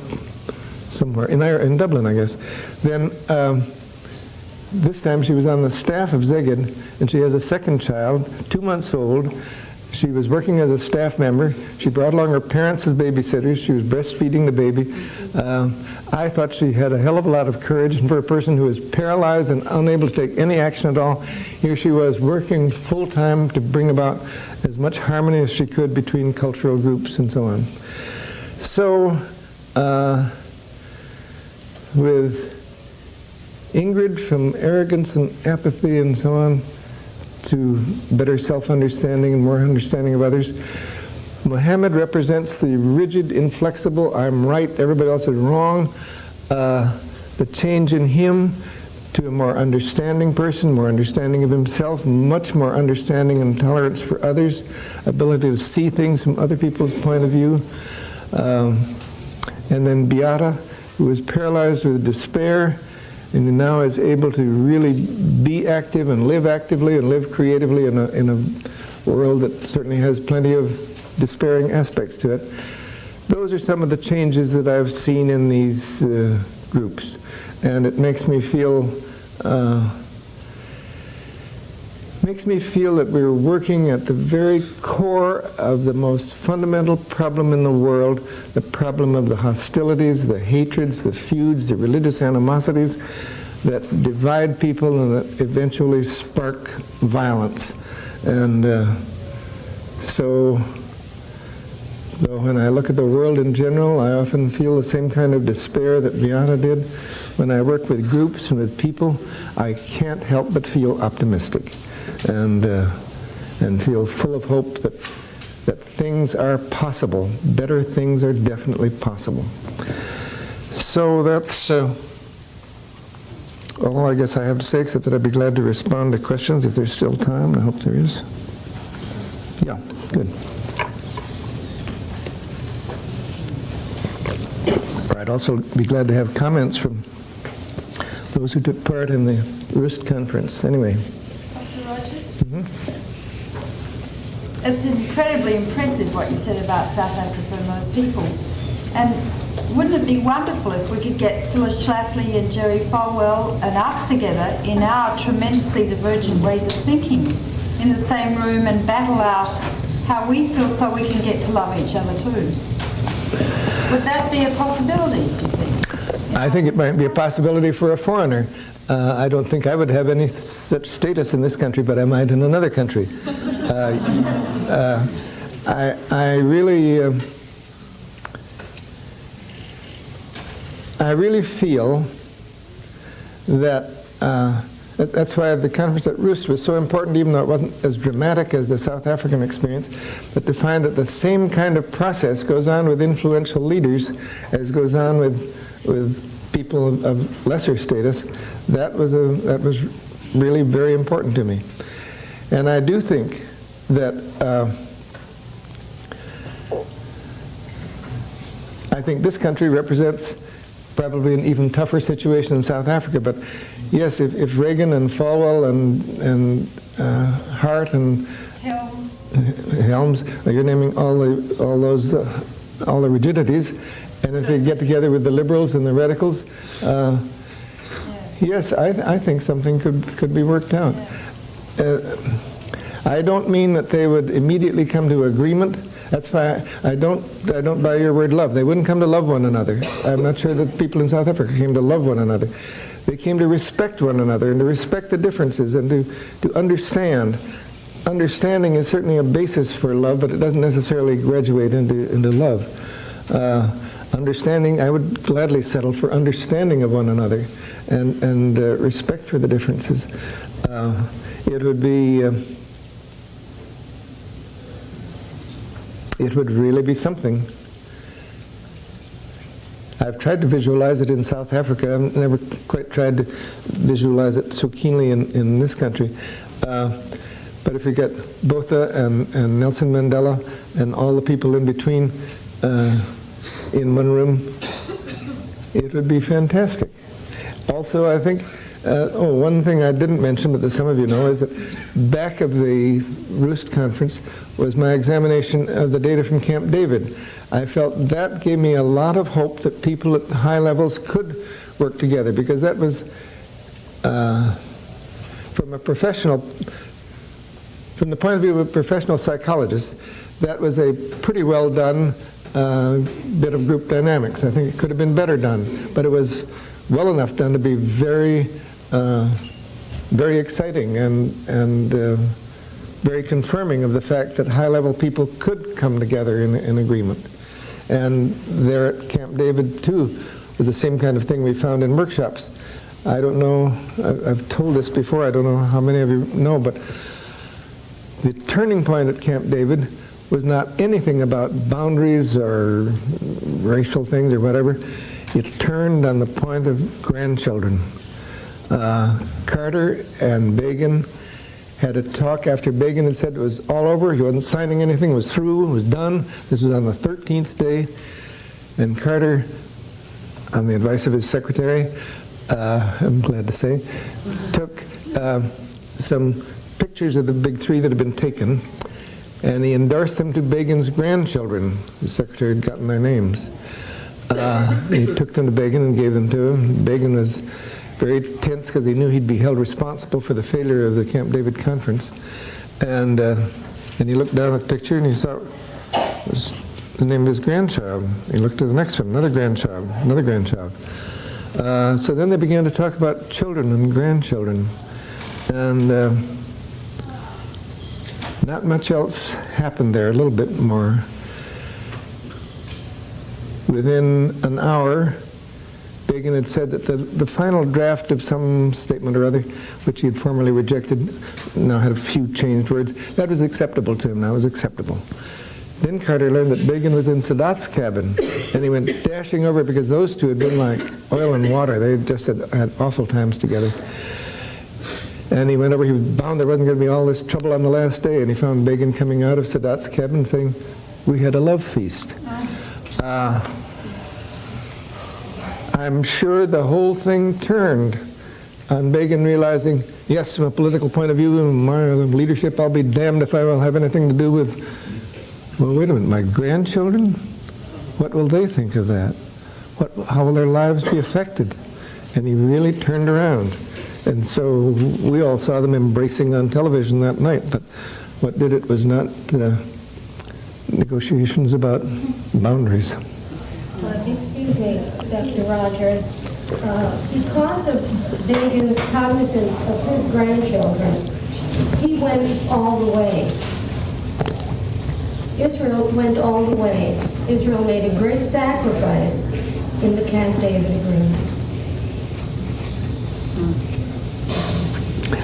somewhere, in Dublin, I guess. Then this time she was on the staff of Szeged, and she has a second child, 2 months old. She was working as a staff member. She brought along her parents as babysitters. She was breastfeeding the baby. I thought she had a hell of a lot of courage, and for a person who was paralyzed and unable to take any action at all, here she was working full-time to bring about as much harmony as she could between cultural groups and so on. So, with Ingrid, from arrogance and apathy and so on, to better self-understanding and more understanding of others. Mohammed represents the rigid, inflexible, I'm right, everybody else is wrong. The change in him to a more understanding person, more understanding of himself, much more understanding and tolerance for others, ability to see things from other people's point of view. And then Beata, who was paralyzed with despair, and who now is able to really be active and live actively and live creatively in a world that certainly has plenty of despairing aspects to it. Those are some of the changes that I've seen in these groups, and it makes me feel that we're working at the very core of the most fundamental problem in the world, the problem of the hostilities, the hatreds, the feuds, the religious animosities that divide people and that eventually spark violence. And so when I look at the world in general, I often feel the same kind of despair that Beata did. When I work with groups and with people, I can't help but feel optimistic and feel full of hope that things are possible. Better things are definitely possible. So that's all I guess I have to say, except that I'd be glad to respond to questions if there's still time. I hope there is. Yeah, good. I'd also be glad to have comments from those who took part in the Roost conference. Anyway. It's incredibly impressive what you said about South Africa and those people. And wouldn't it be wonderful if we could get Phyllis Schlafly and Jerry Falwell and us together in our tremendously divergent ways of thinking in the same room and battle out how we feel so we can get to love each other too? Would that be a possibility, do you think? I think it might be a possibility for a foreigner. I don't think I would have any such status in this country, but I might in another country. I really feel that that's why the conference at Roost was so important, even though it wasn't as dramatic as the South African experience, but to find that the same kind of process goes on with influential leaders as goes on with people of lesser status. That was really very important to me. And I do think that I think this country represents probably an even tougher situation in South Africa. But yes, if Reagan and Falwell and Hart and Helms, you're naming all the rigidities, and if they get together with the liberals and the radicals, yes, I think something could be worked out. I don't mean that they would immediately come to agreement. That's why I don't buy your word love. They wouldn't come to love one another. I'm not sure that people in South Africa came to love one another. They came to respect one another and to respect the differences and to understand. Understanding is certainly a basis for love, but it doesn't necessarily graduate into love. Understanding, I would gladly settle for understanding of one another and respect for the differences. It would be, it would really be something. I've tried to visualize it in South Africa. I've never quite tried to visualize it so keenly in this country. But if we get Botha and Nelson Mandela and all the people in between in one room, it would be fantastic. Also, I think, one thing I didn't mention, but that some of you know, is that back of the Roost conference was my examination of the data from Camp David. I felt that gave me a lot of hope that people at high levels could work together, because that was, from a professional from the point of view of a professional psychologist, that was a pretty well done bit of group dynamics. I think it could have been better done, but it was well enough done to be very, very exciting and very confirming of the fact that high-level people could come together in agreement. And there at Camp David, too, was the same kind of thing we found in workshops. I don't know, I've told this before, I don't know how many of you know, but the turning point at Camp David was not anything about boundaries or racial things or whatever. It turned on the point of grandchildren. Carter and Begin had a talk after Begin had said it was all over, he wasn't signing anything, it was through, it was done. This was on the 13th day, and Carter, on the advice of his secretary, I'm glad to say, took some pictures of the big three that had been taken, and he endorsed them to Begin's grandchildren. The secretary had gotten their names. He took them to Begin and gave them to him. Begin was very tense because he knew he'd be held responsible for the failure of the Camp David conference. And he looked down at the picture and he saw it was the name of his grandchild. He looked at the next one, another grandchild, another grandchild. So then they began to talk about children and grandchildren. And not much else happened there, a little bit more. Within an hour, Begin had said that the final draft of some statement or other, which he had formerly rejected, now had a few changed words, that was acceptable to him, now was acceptable. Then Carter learned that Begin was in Sadat's cabin, and he went dashing over because those two had been like oil and water. They just had awful times together. And he went over, he was bound there wasn't going to be all this trouble on the last day, and he found Begin coming out of Sadat's cabin saying, "We had a love feast." I'm sure the whole thing turned on Begin realizing, yes, from a political point of view, my leadership, I'll be damned if I will have anything to do with, well, wait a minute, my grandchildren? What will they think of that? How will their lives be affected? And he really turned around. And so we all saw them embracing on television that night, but what did it was not negotiations about boundaries. Excuse me, Dr. Rogers. Because of Begin's cognizance of his grandchildren, he went all the way. Israel went all the way. Israel made a great sacrifice in the Camp David agreement.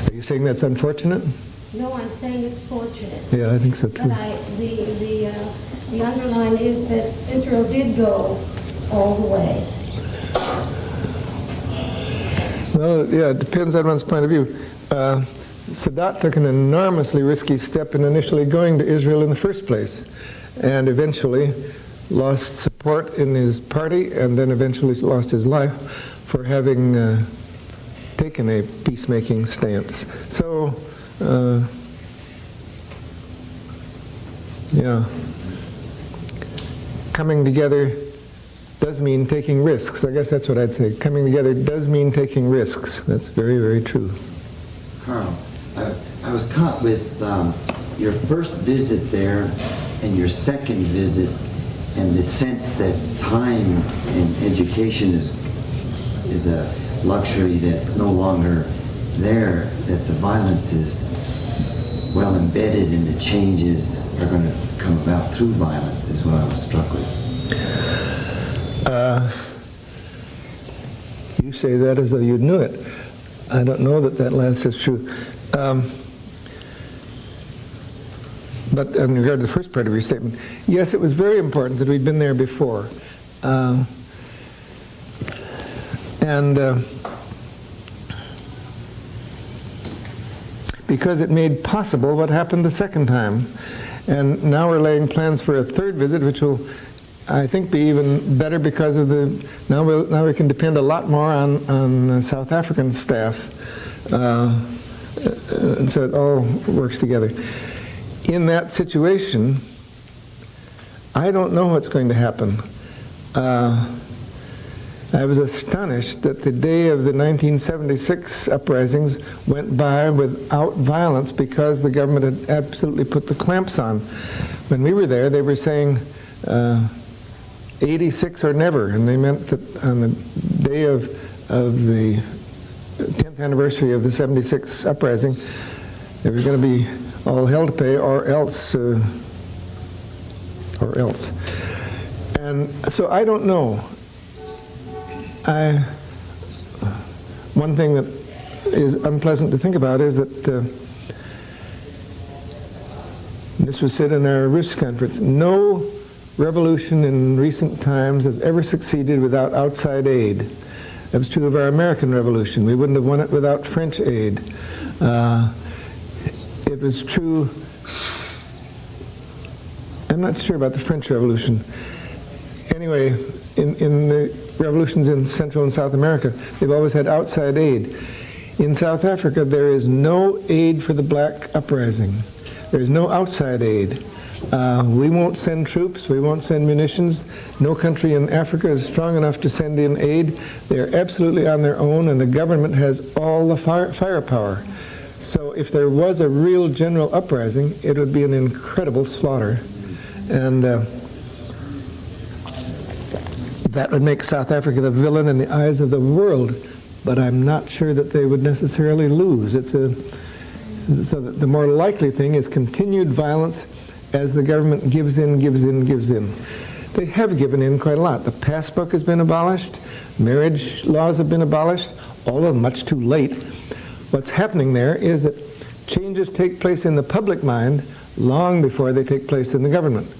Are you saying that's unfortunate? No, I'm saying it's fortunate. Yeah, I think so too. But the underline is that Israel did go all the way. Well, yeah, it depends on one's point of view. Sadat took an enormously risky step in initially going to Israel in the first place, and eventually lost support in his party, and then eventually lost his life for having taken a peacemaking stance. So, yeah, coming together does mean taking risks. I guess that's what I'd say. Coming together does mean taking risks. That's very, very true. Carl, I was caught with your first visit there and your second visit, and the sense that time and education is a luxury that's no longer there, that the violence is well embedded and the changes are going to come about through violence, is what I was struck with. You say that as though you knew it. I don't know that last is true. But in regard to the first part of your statement, yes, it was very important that we'd been there before. Because it made possible what happened the second time. And now we're laying plans for a third visit, which will, I think, be even better because of now we can depend a lot more on South African staff. And so it all works together. In that situation, I don't know what's going to happen. I was astonished that the day of the 1976 uprisings went by without violence because the government had absolutely put the clamps on. When we were there, they were saying 86 or never, and they meant that on the day of the 10th anniversary of the 76 uprising, there was going to be all hell to pay or else. And so I don't know. One thing that is unpleasant to think about is that this was said in our Rus conference, no revolution in recent times has ever succeeded without outside aid. That was true of our American Revolution. We wouldn't have won it without French aid. It was true, I'm not sure about the French Revolution. Anyway, in the revolutions in Central and South America, they've always had outside aid. In South Africa, there is no aid for the black uprising. There is no outside aid. We won't send troops, we won't send munitions. No country in Africa is strong enough to send in aid. They're absolutely on their own, and the government has all the firepower. So if there was a real general uprising, it would be an incredible slaughter. And that would make South Africa the villain in the eyes of the world, but I'm not sure that they would necessarily lose. So that the more likely thing is continued violence as the government gives in. They have given in quite a lot. The passbook has been abolished, marriage laws have been abolished, all of them much too late. What's happening there is that changes take place in the public mind long before they take place in the government.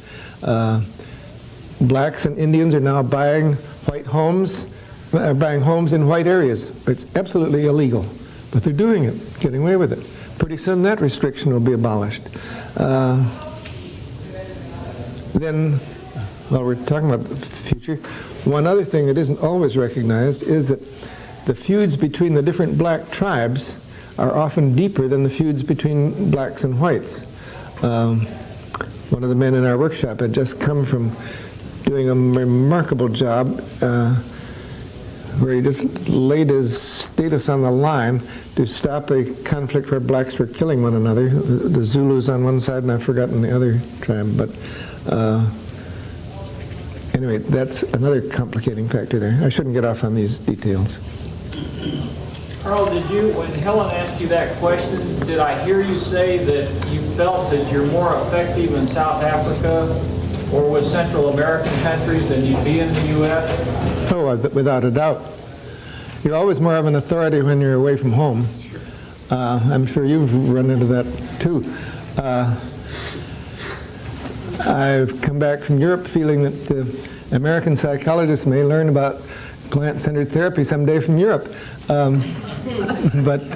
Blacks and Indians are now buying white homes, buying homes in white areas. It's absolutely illegal, but they're doing it, getting away with it. Pretty soon that restriction will be abolished. Then, while we're talking about the future, one other thing that isn't always recognized is that the feuds between the different black tribes are often deeper than the feuds between blacks and whites. One of the men in our workshop had just come from doing a remarkable job where he just laid his status on the line to stop a conflict where blacks were killing one another. The Zulus on one side, and I've forgotten the other tribe. But anyway, that's another complicating factor there. I shouldn't get off on these details. Carl, when Helen asked you that question, did I hear you say that you felt that you're more effective in South Africa or with Central American countries than you'd be in the U.S.? Oh, without a doubt. You're always more of an authority when you're away from home. I'm sure you've run into that too. I've come back from Europe feeling that American psychologists may learn about plant-centered therapy someday from Europe. But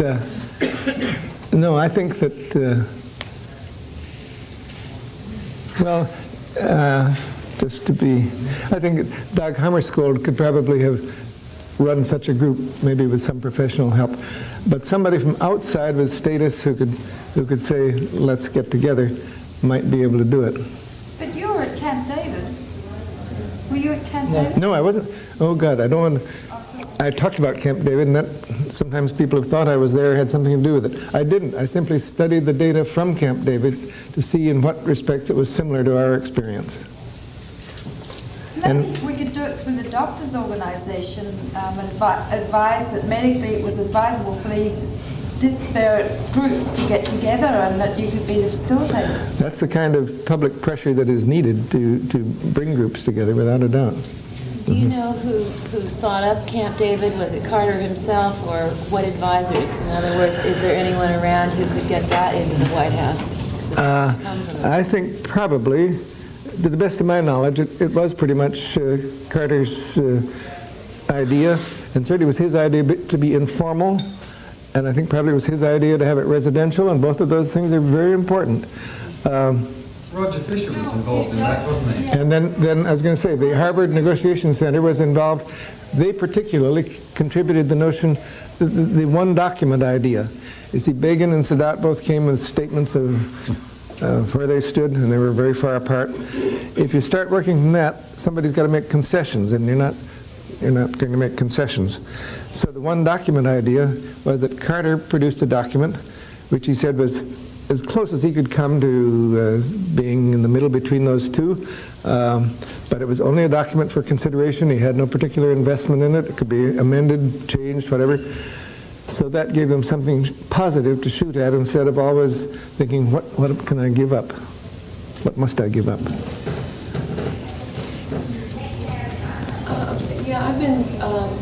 no, I think that, I think Dag Hammarskjöld could probably have run such a group, maybe with some professional help. But somebody from outside with status who could say, let's get together, might be able to do it. But you were at Camp David. Were you at Camp David? No, I wasn't. Oh, God, I don't want to. I talked about Camp David, and that sometimes people have thought I was there, had something to do with it. I didn't. I simply studied the data from Camp David to see in what respects it was similar to our experience. Maybe we could do it through the doctors' organization and advise that medically it was advisable for these disparate groups to get together and that you could be the facilitator. That's the kind of public pressure that is needed to bring groups together, without a doubt. Do you know who thought up Camp David? Was it Carter himself, or what advisors? In other words, is there anyone around who could get that into the White House? I think probably, to the best of my knowledge, it was pretty much Carter's idea, and certainly it was his idea to be informal, and I think probably it was his idea to have it residential, and both of those things are very important. Roger Fisher was involved in that, wasn't he? And then I was going to say, the Harvard Negotiation Center was involved. They particularly contributed the notion, the one document idea. You see, Begin and Sadat both came with statements of where they stood, and they were very far apart. If you start working from that, somebody's got to make concessions, and you're not you're not going to make concessions. So the one document idea was that Carter produced a document which he said was as close as he could come to being in the middle between those two, but it was only a document for consideration. He had no particular investment in it. It could be amended, changed, whatever. So that gave them something positive to shoot at instead of always thinking, what can I give up? What must I give up? Yeah, I've been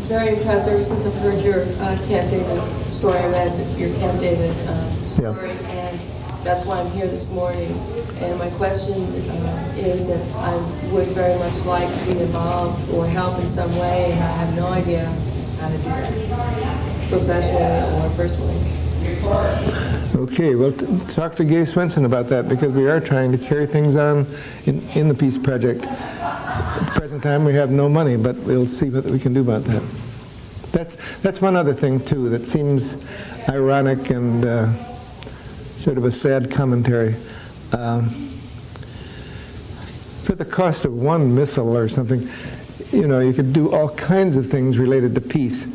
very impressed ever since I've heard your Camp David story. I read your Camp David story, and that's why I'm here this morning. And my question is that I would very much like to be involved or help in some way, and I have no idea how to do that, professionally or personally. Okay, well, talk to Gay Swenson about that, because we are trying to carry things on in the Peace Project. At the present time, we have no money, but we'll see what we can do about that. That's one other thing, too, that seems ironic and sort of a sad commentary. For the cost of one missile or something, you know, you could do all kinds of things related to peace.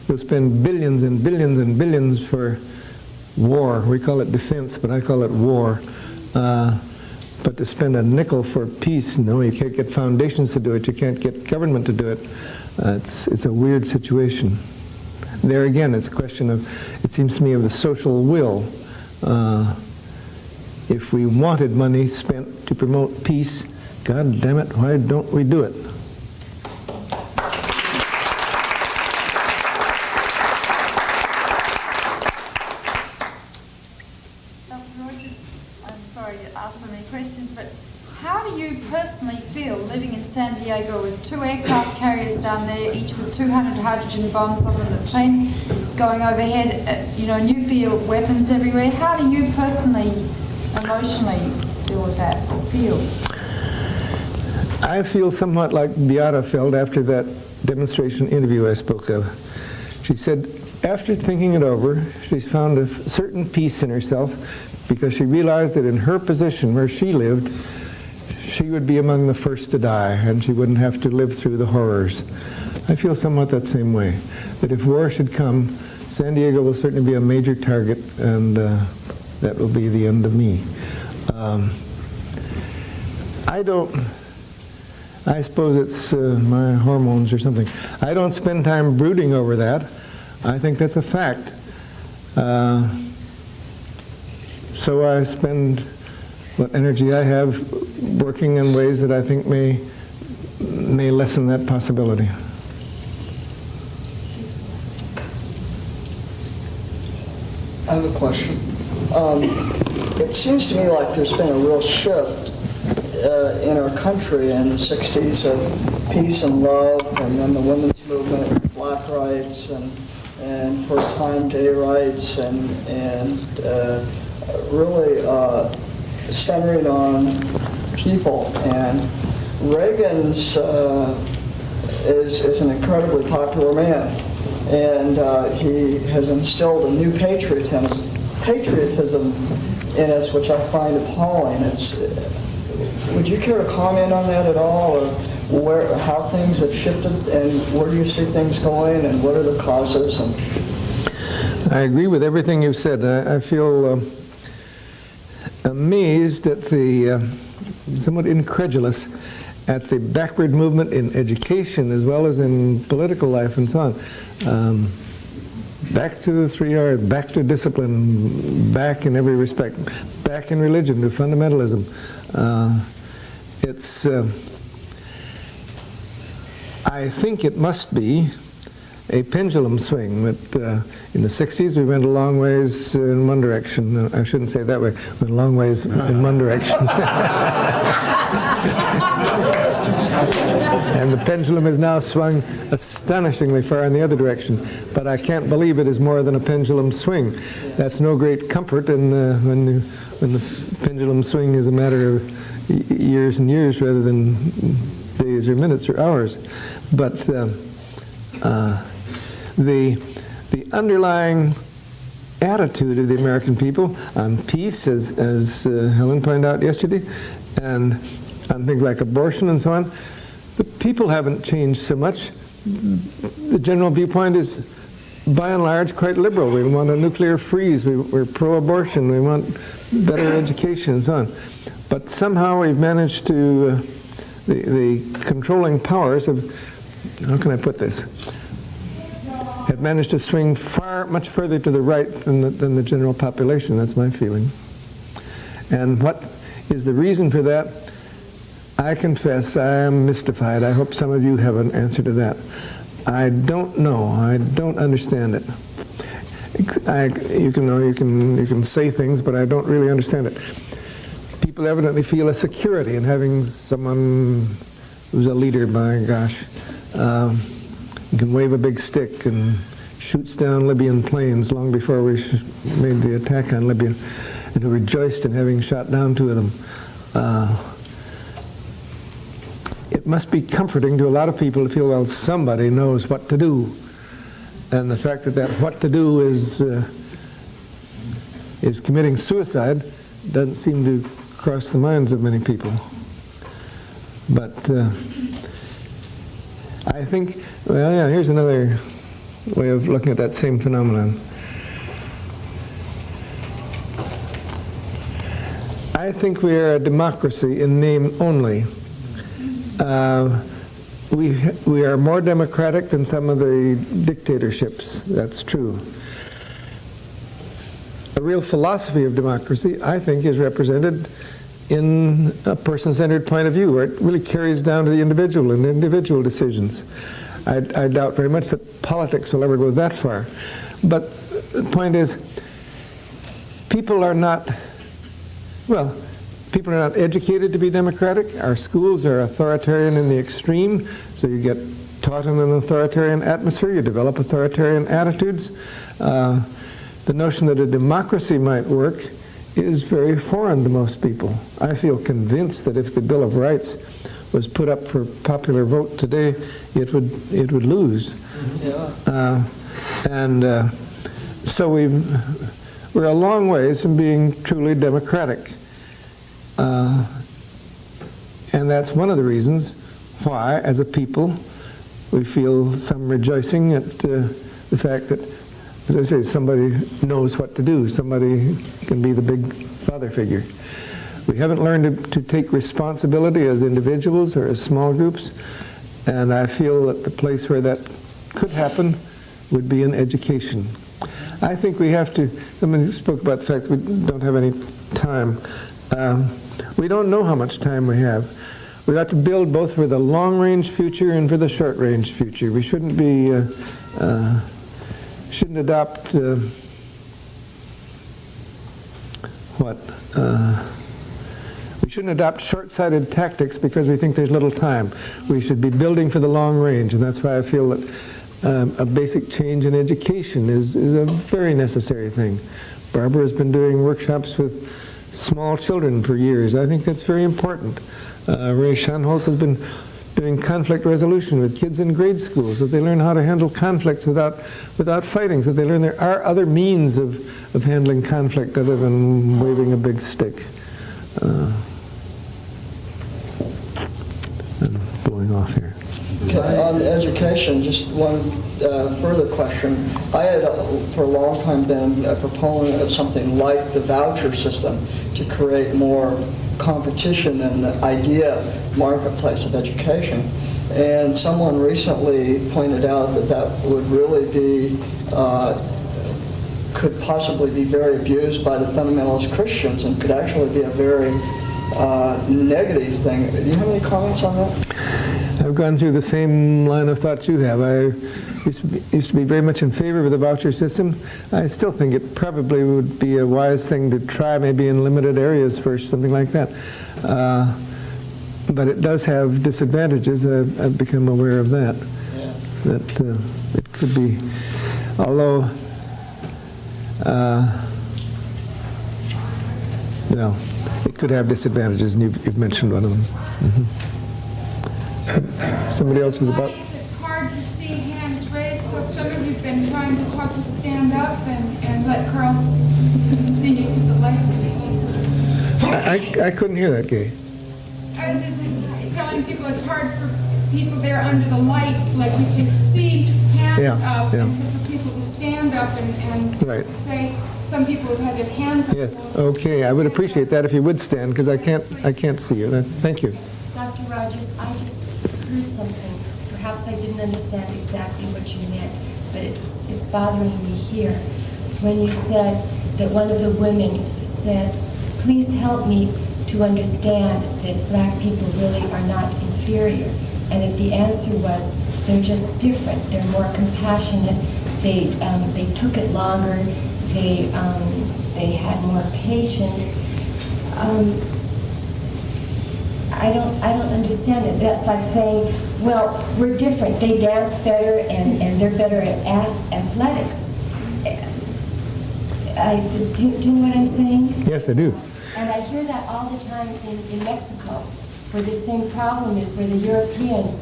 We'll spend billions and billions and billions for war. We call it defense, but I call it war. But to spend a nickel for peace, no, you can't get foundations to do it. You can't get government to do it. It's a weird situation. There again, it's a question of, it seems to me, of the social will. If we wanted money spent to promote peace, God damn it, why don't we do it? San Diego with 2 aircraft carriers down there, each with 200 hydrogen bombs on them, the planes going overhead, you know, nuclear weapons everywhere. How do you personally, emotionally deal with that, or feel? I feel somewhat like Beata felt after that demonstration interview I spoke of. She said, after thinking it over, she's found a certain peace in herself because she realized that in her position where she lived, she would be among the first to die, and she wouldn't have to live through the horrors. I feel somewhat that same way, that if war should come, San Diego will certainly be a major target, and that will be the end of me. I suppose it's my hormones or something. I don't spend time brooding over that. I think that's a fact. So I spend what energy I have working in ways that I think may lessen that possibility. I have a question. It seems to me like there's been a real shift in our country in the 60s of peace and love, and then the women's movement, black rights, and for a time gay rights, and really centered on people. And Reagan's is an incredibly popular man, and he has instilled a new patriotism in us, which I find appalling. Would you care to comment on that at all, or how things have shifted, and where do you see things going, and what are the causes? I agree with everything you've said. I feel amazed at the, somewhat incredulous at the backward movement in education as well as in political life and so on. Back to the 3 R's, back to discipline, back in every respect, back in religion to fundamentalism. I think it must be a pendulum swing that in the 60s we went a long ways in one direction. I shouldn't say it that way. We went a long ways in one direction. And the pendulum is now swung astonishingly far in the other direction. But I can't believe it is more than a pendulum swing. That's no great comfort when the pendulum swing is a matter of years and years rather than days or minutes or hours. But the underlying attitude of the American people on peace, as Helen pointed out yesterday, and on things like abortion and so on, the people haven't changed so much. the general viewpoint is, by and large, quite liberal. We want a nuclear freeze. We're pro-abortion. We want better education and so on. But somehow we've managed to, the controlling powers of, how can I put this, have managed to swing much further to the right than the general population. That's my feeling. And what is the reason for that? I confess I am mystified. I hope some of you have an answer to that. I don't know. I don't understand it. You can say things, but I don't really understand it. People evidently feel a security in having someone who's a leader, by gosh, can wave a big stick and shoots down Libyan planes long before we made the attack on Libya, and who rejoiced in having shot down 2 of them. It must be comforting to a lot of people to feel, well, somebody knows what to do. And the fact that what to do is committing suicide doesn't seem to cross the minds of many people. But I think, well, yeah, here's another way of looking at that same phenomenon. I think we are a democracy in name only. We are more democratic than some of the dictatorships. That's true. A real philosophy of democracy, I think, is represented in a person-centered point of view, where it really carries down to the individual and individual decisions. I doubt very much that politics will ever go that far. But the point is, people are not educated to be democratic. Our schools are authoritarian in the extreme, so you get taught in an authoritarian atmosphere, you develop authoritarian attitudes. The notion that a democracy might work is very foreign to most people. I feel convinced that if the Bill of Rights was put up for popular vote today, it would lose. Yeah. So we're a long ways from being truly democratic. And that's one of the reasons why, as a people, we feel some rejoicing at the fact that, as I say, somebody knows what to do. Somebody can be the big father figure. We haven't learned to take responsibility as individuals or as small groups, and I feel that the place where that could happen would be in education. I think we have to, somebody spoke about the fact that we don't have any time. We don't know how much time we have. We have to build both for the long-range future and for the short-range future. We shouldn't be, shouldn't adopt, we shouldn't adopt short-sighted tactics because we think there's little time. We should be building for the long range, and that's why I feel that a basic change in education is a very necessary thing. Barbara has been doing workshops with small children for years. I think that's very important. Ray Schanholz has been doing conflict resolution with kids in grade school so that they learn how to handle conflicts without fighting, so they learn there are other means of handling conflict other than waving a big stick. I'm going off here. Okay, on education, just one further question. I had, for a long time, been a proponent of something like the voucher system to create more competition in the idea marketplace of education. And someone recently pointed out that would really be, could possibly be very abused by the fundamentalist Christians and could actually be a very negative thing. Do you have any comments on that? I've gone through the same line of thought you have. I used to be very much in favor of the voucher system. I still think it probably would be a wise thing to try maybe in limited areas first, something like that. But it does have disadvantages. I've become aware of that. Yeah. That it could be, although, well, it could have disadvantages, and you've mentioned one of them. Mm-hmm. Somebody else was about? It's hard to see hands raised, so some of you've been trying to talk to stand up and let Carl see you because the lights are. I couldn't hear that, Gay. I was just telling people it's hard for people there under the lights, like we could see hands Yeah, up, yeah. and so for people to stand up and Right. say, some people have had their hands up. Yes, okay, I would appreciate that if you would stand, because I can't see you. Thank you. Dr. Rogers, I just heard something. Perhaps I didn't understand exactly what you meant, but it's bothering me here. When you said that one of the women said, please help me to understand that black people really are not inferior, and that the answer was they're just different. They're more compassionate. They took it longer. They had more patience. I don't understand it. That's like saying, well, we're different. They dance better and they're better at athletics. Do you know what I'm saying? Yes, I do. And I hear that all the time in Mexico, where the same problem is, where the Europeans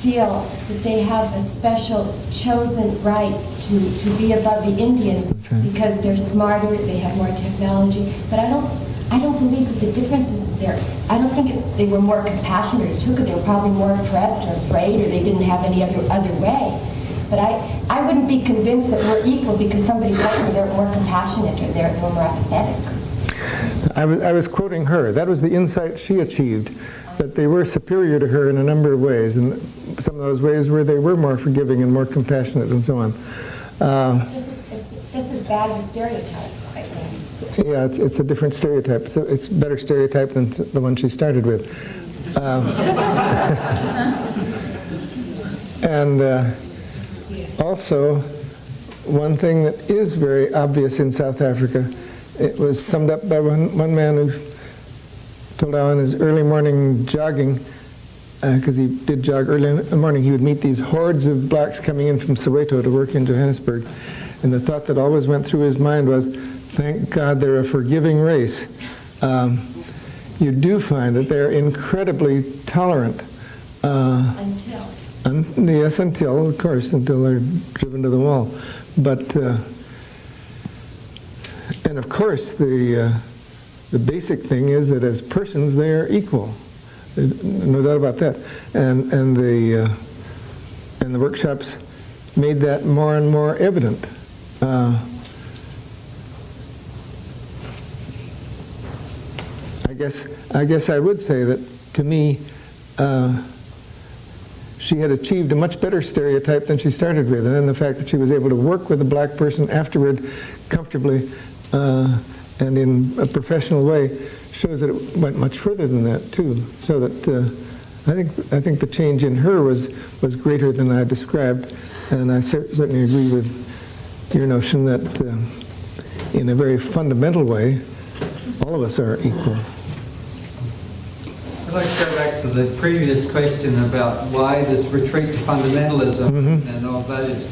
feel that they have a special chosen right to be above the Indians because they're smarter, they have more technology. But I don't believe that the difference is there. I don't think they were more compassionate or took it. They were probably more oppressed or afraid, or they didn't have any other way. But I wouldn't be convinced that we're equal because somebody tells me they're more compassionate or they're more empathetic. I was quoting her. That was the insight she achieved, that they were superior to her in a number of ways, and some of those ways where they were more forgiving and more compassionate and so on. Just as bad of a stereotype, I think. Yeah, it's a different stereotype. It's a better stereotype than the one she started with. And also, one thing that is very obvious in South Africa, it was summed up by one man who told how in his early morning jogging, because he did jog early in the morning, he would meet these hordes of blacks coming in from Soweto to work in Johannesburg. And the thought that always went through his mind was, thank God they're a forgiving race. You do find that they're incredibly tolerant. Yes, until they're driven to the wall. But, and of course, the basic thing is that as persons they are equal. No doubt about that. And the workshops made that more and more evident. I guess I would say that, to me, she had achieved a much better stereotype than she started with, and then the fact that she was able to work with a black person afterward comfortably and in a professional way shows that it went much further than that too. So that I think the change in her was greater than I described, and I certainly agree with your notion that in a very fundamental way, all of us are equal. I'd like to go back to the previous question about why this retreat to fundamentalism and our values.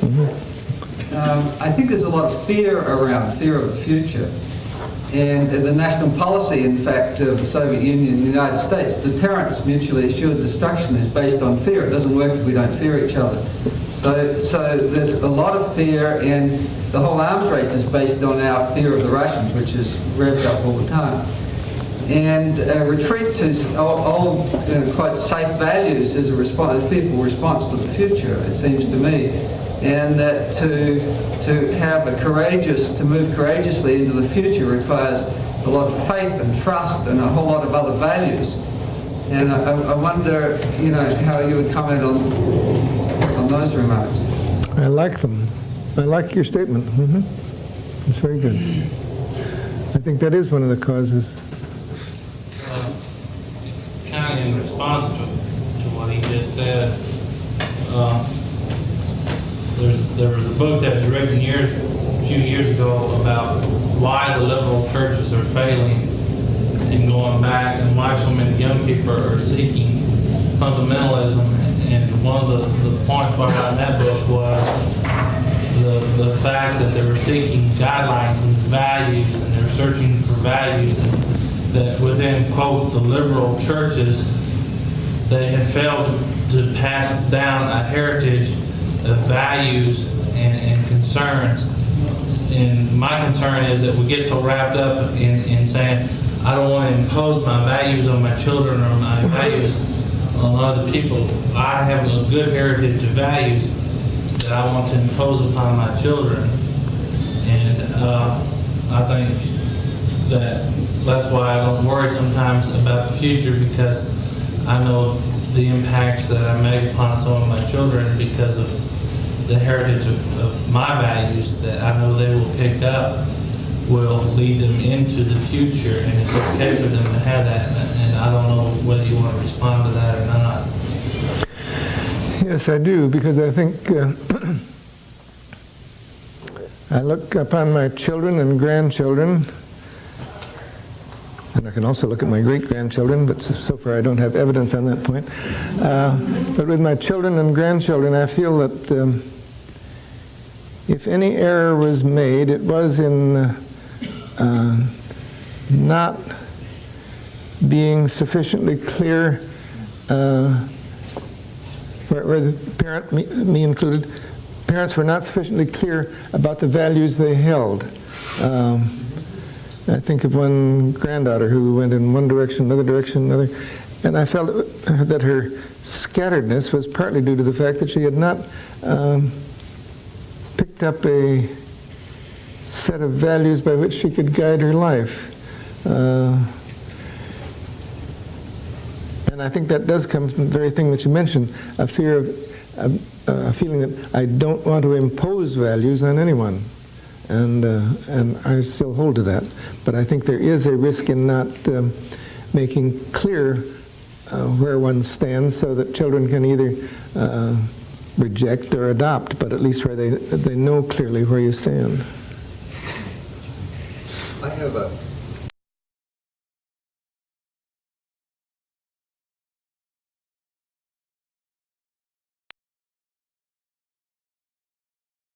I think there's a lot of fear around, fear of the future. And the national policy, in fact, of the Soviet Union and the United States, deterrence, mutually assured destruction, is based on fear. It doesn't work if we don't fear each other. So there's a lot of fear, and the whole arms race is based on our fear of the Russians, which is revved up all the time. And a retreat to old, quite safe values is a fearful response to the future, it seems to me. And that to have to move courageously into the future requires a lot of faith and trust and a whole lot of other values. And I wonder, how you would comment on those remarks. I like them. I like your statement. It's very good. I think that is one of the causes. Kind of in response to what he just said, there was a book that was written a few years ago about why the liberal churches are failing and going back, and why so many young people are seeking fundamentalism. And one of the points brought out in that book was the fact that they were seeking guidelines and values, and they're searching for values, and that within, quote, the liberal churches, they had failed to pass down a heritage of values and concerns. And my concern is that we get so wrapped up in saying, I don't want to impose my values on my children or my values on other people. I have a good heritage of values that I want to impose upon my children, and I think that's why I don't worry sometimes about the future, because I know the impacts that I make upon some of my children because of the heritage of my values that I know they will pick up will lead them into the future, and it's okay for them to have that. And I don't know whether you want to respond to that or not. Yes, I do, because I think I look upon my children and grandchildren, and I can also look at my great-grandchildren, but so far I don't have evidence on that point. But with my children and grandchildren, I feel that if any error was made, it was in not being sufficiently clear, where the parent, me included, parents were not sufficiently clear about the values they held. I think of one granddaughter who went in one direction, another direction, another, and I felt that her scatteredness was partly due to the fact that she had not picked up a set of values by which she could guide her life. And I think that does come from the very thing that you mentioned, a fear of, a feeling that I don't want to impose values on anyone. And I still hold to that. But I think there is a risk in not making clear where one stands so that children can either reject or adopt, but at least where they know clearly where you stand. I have a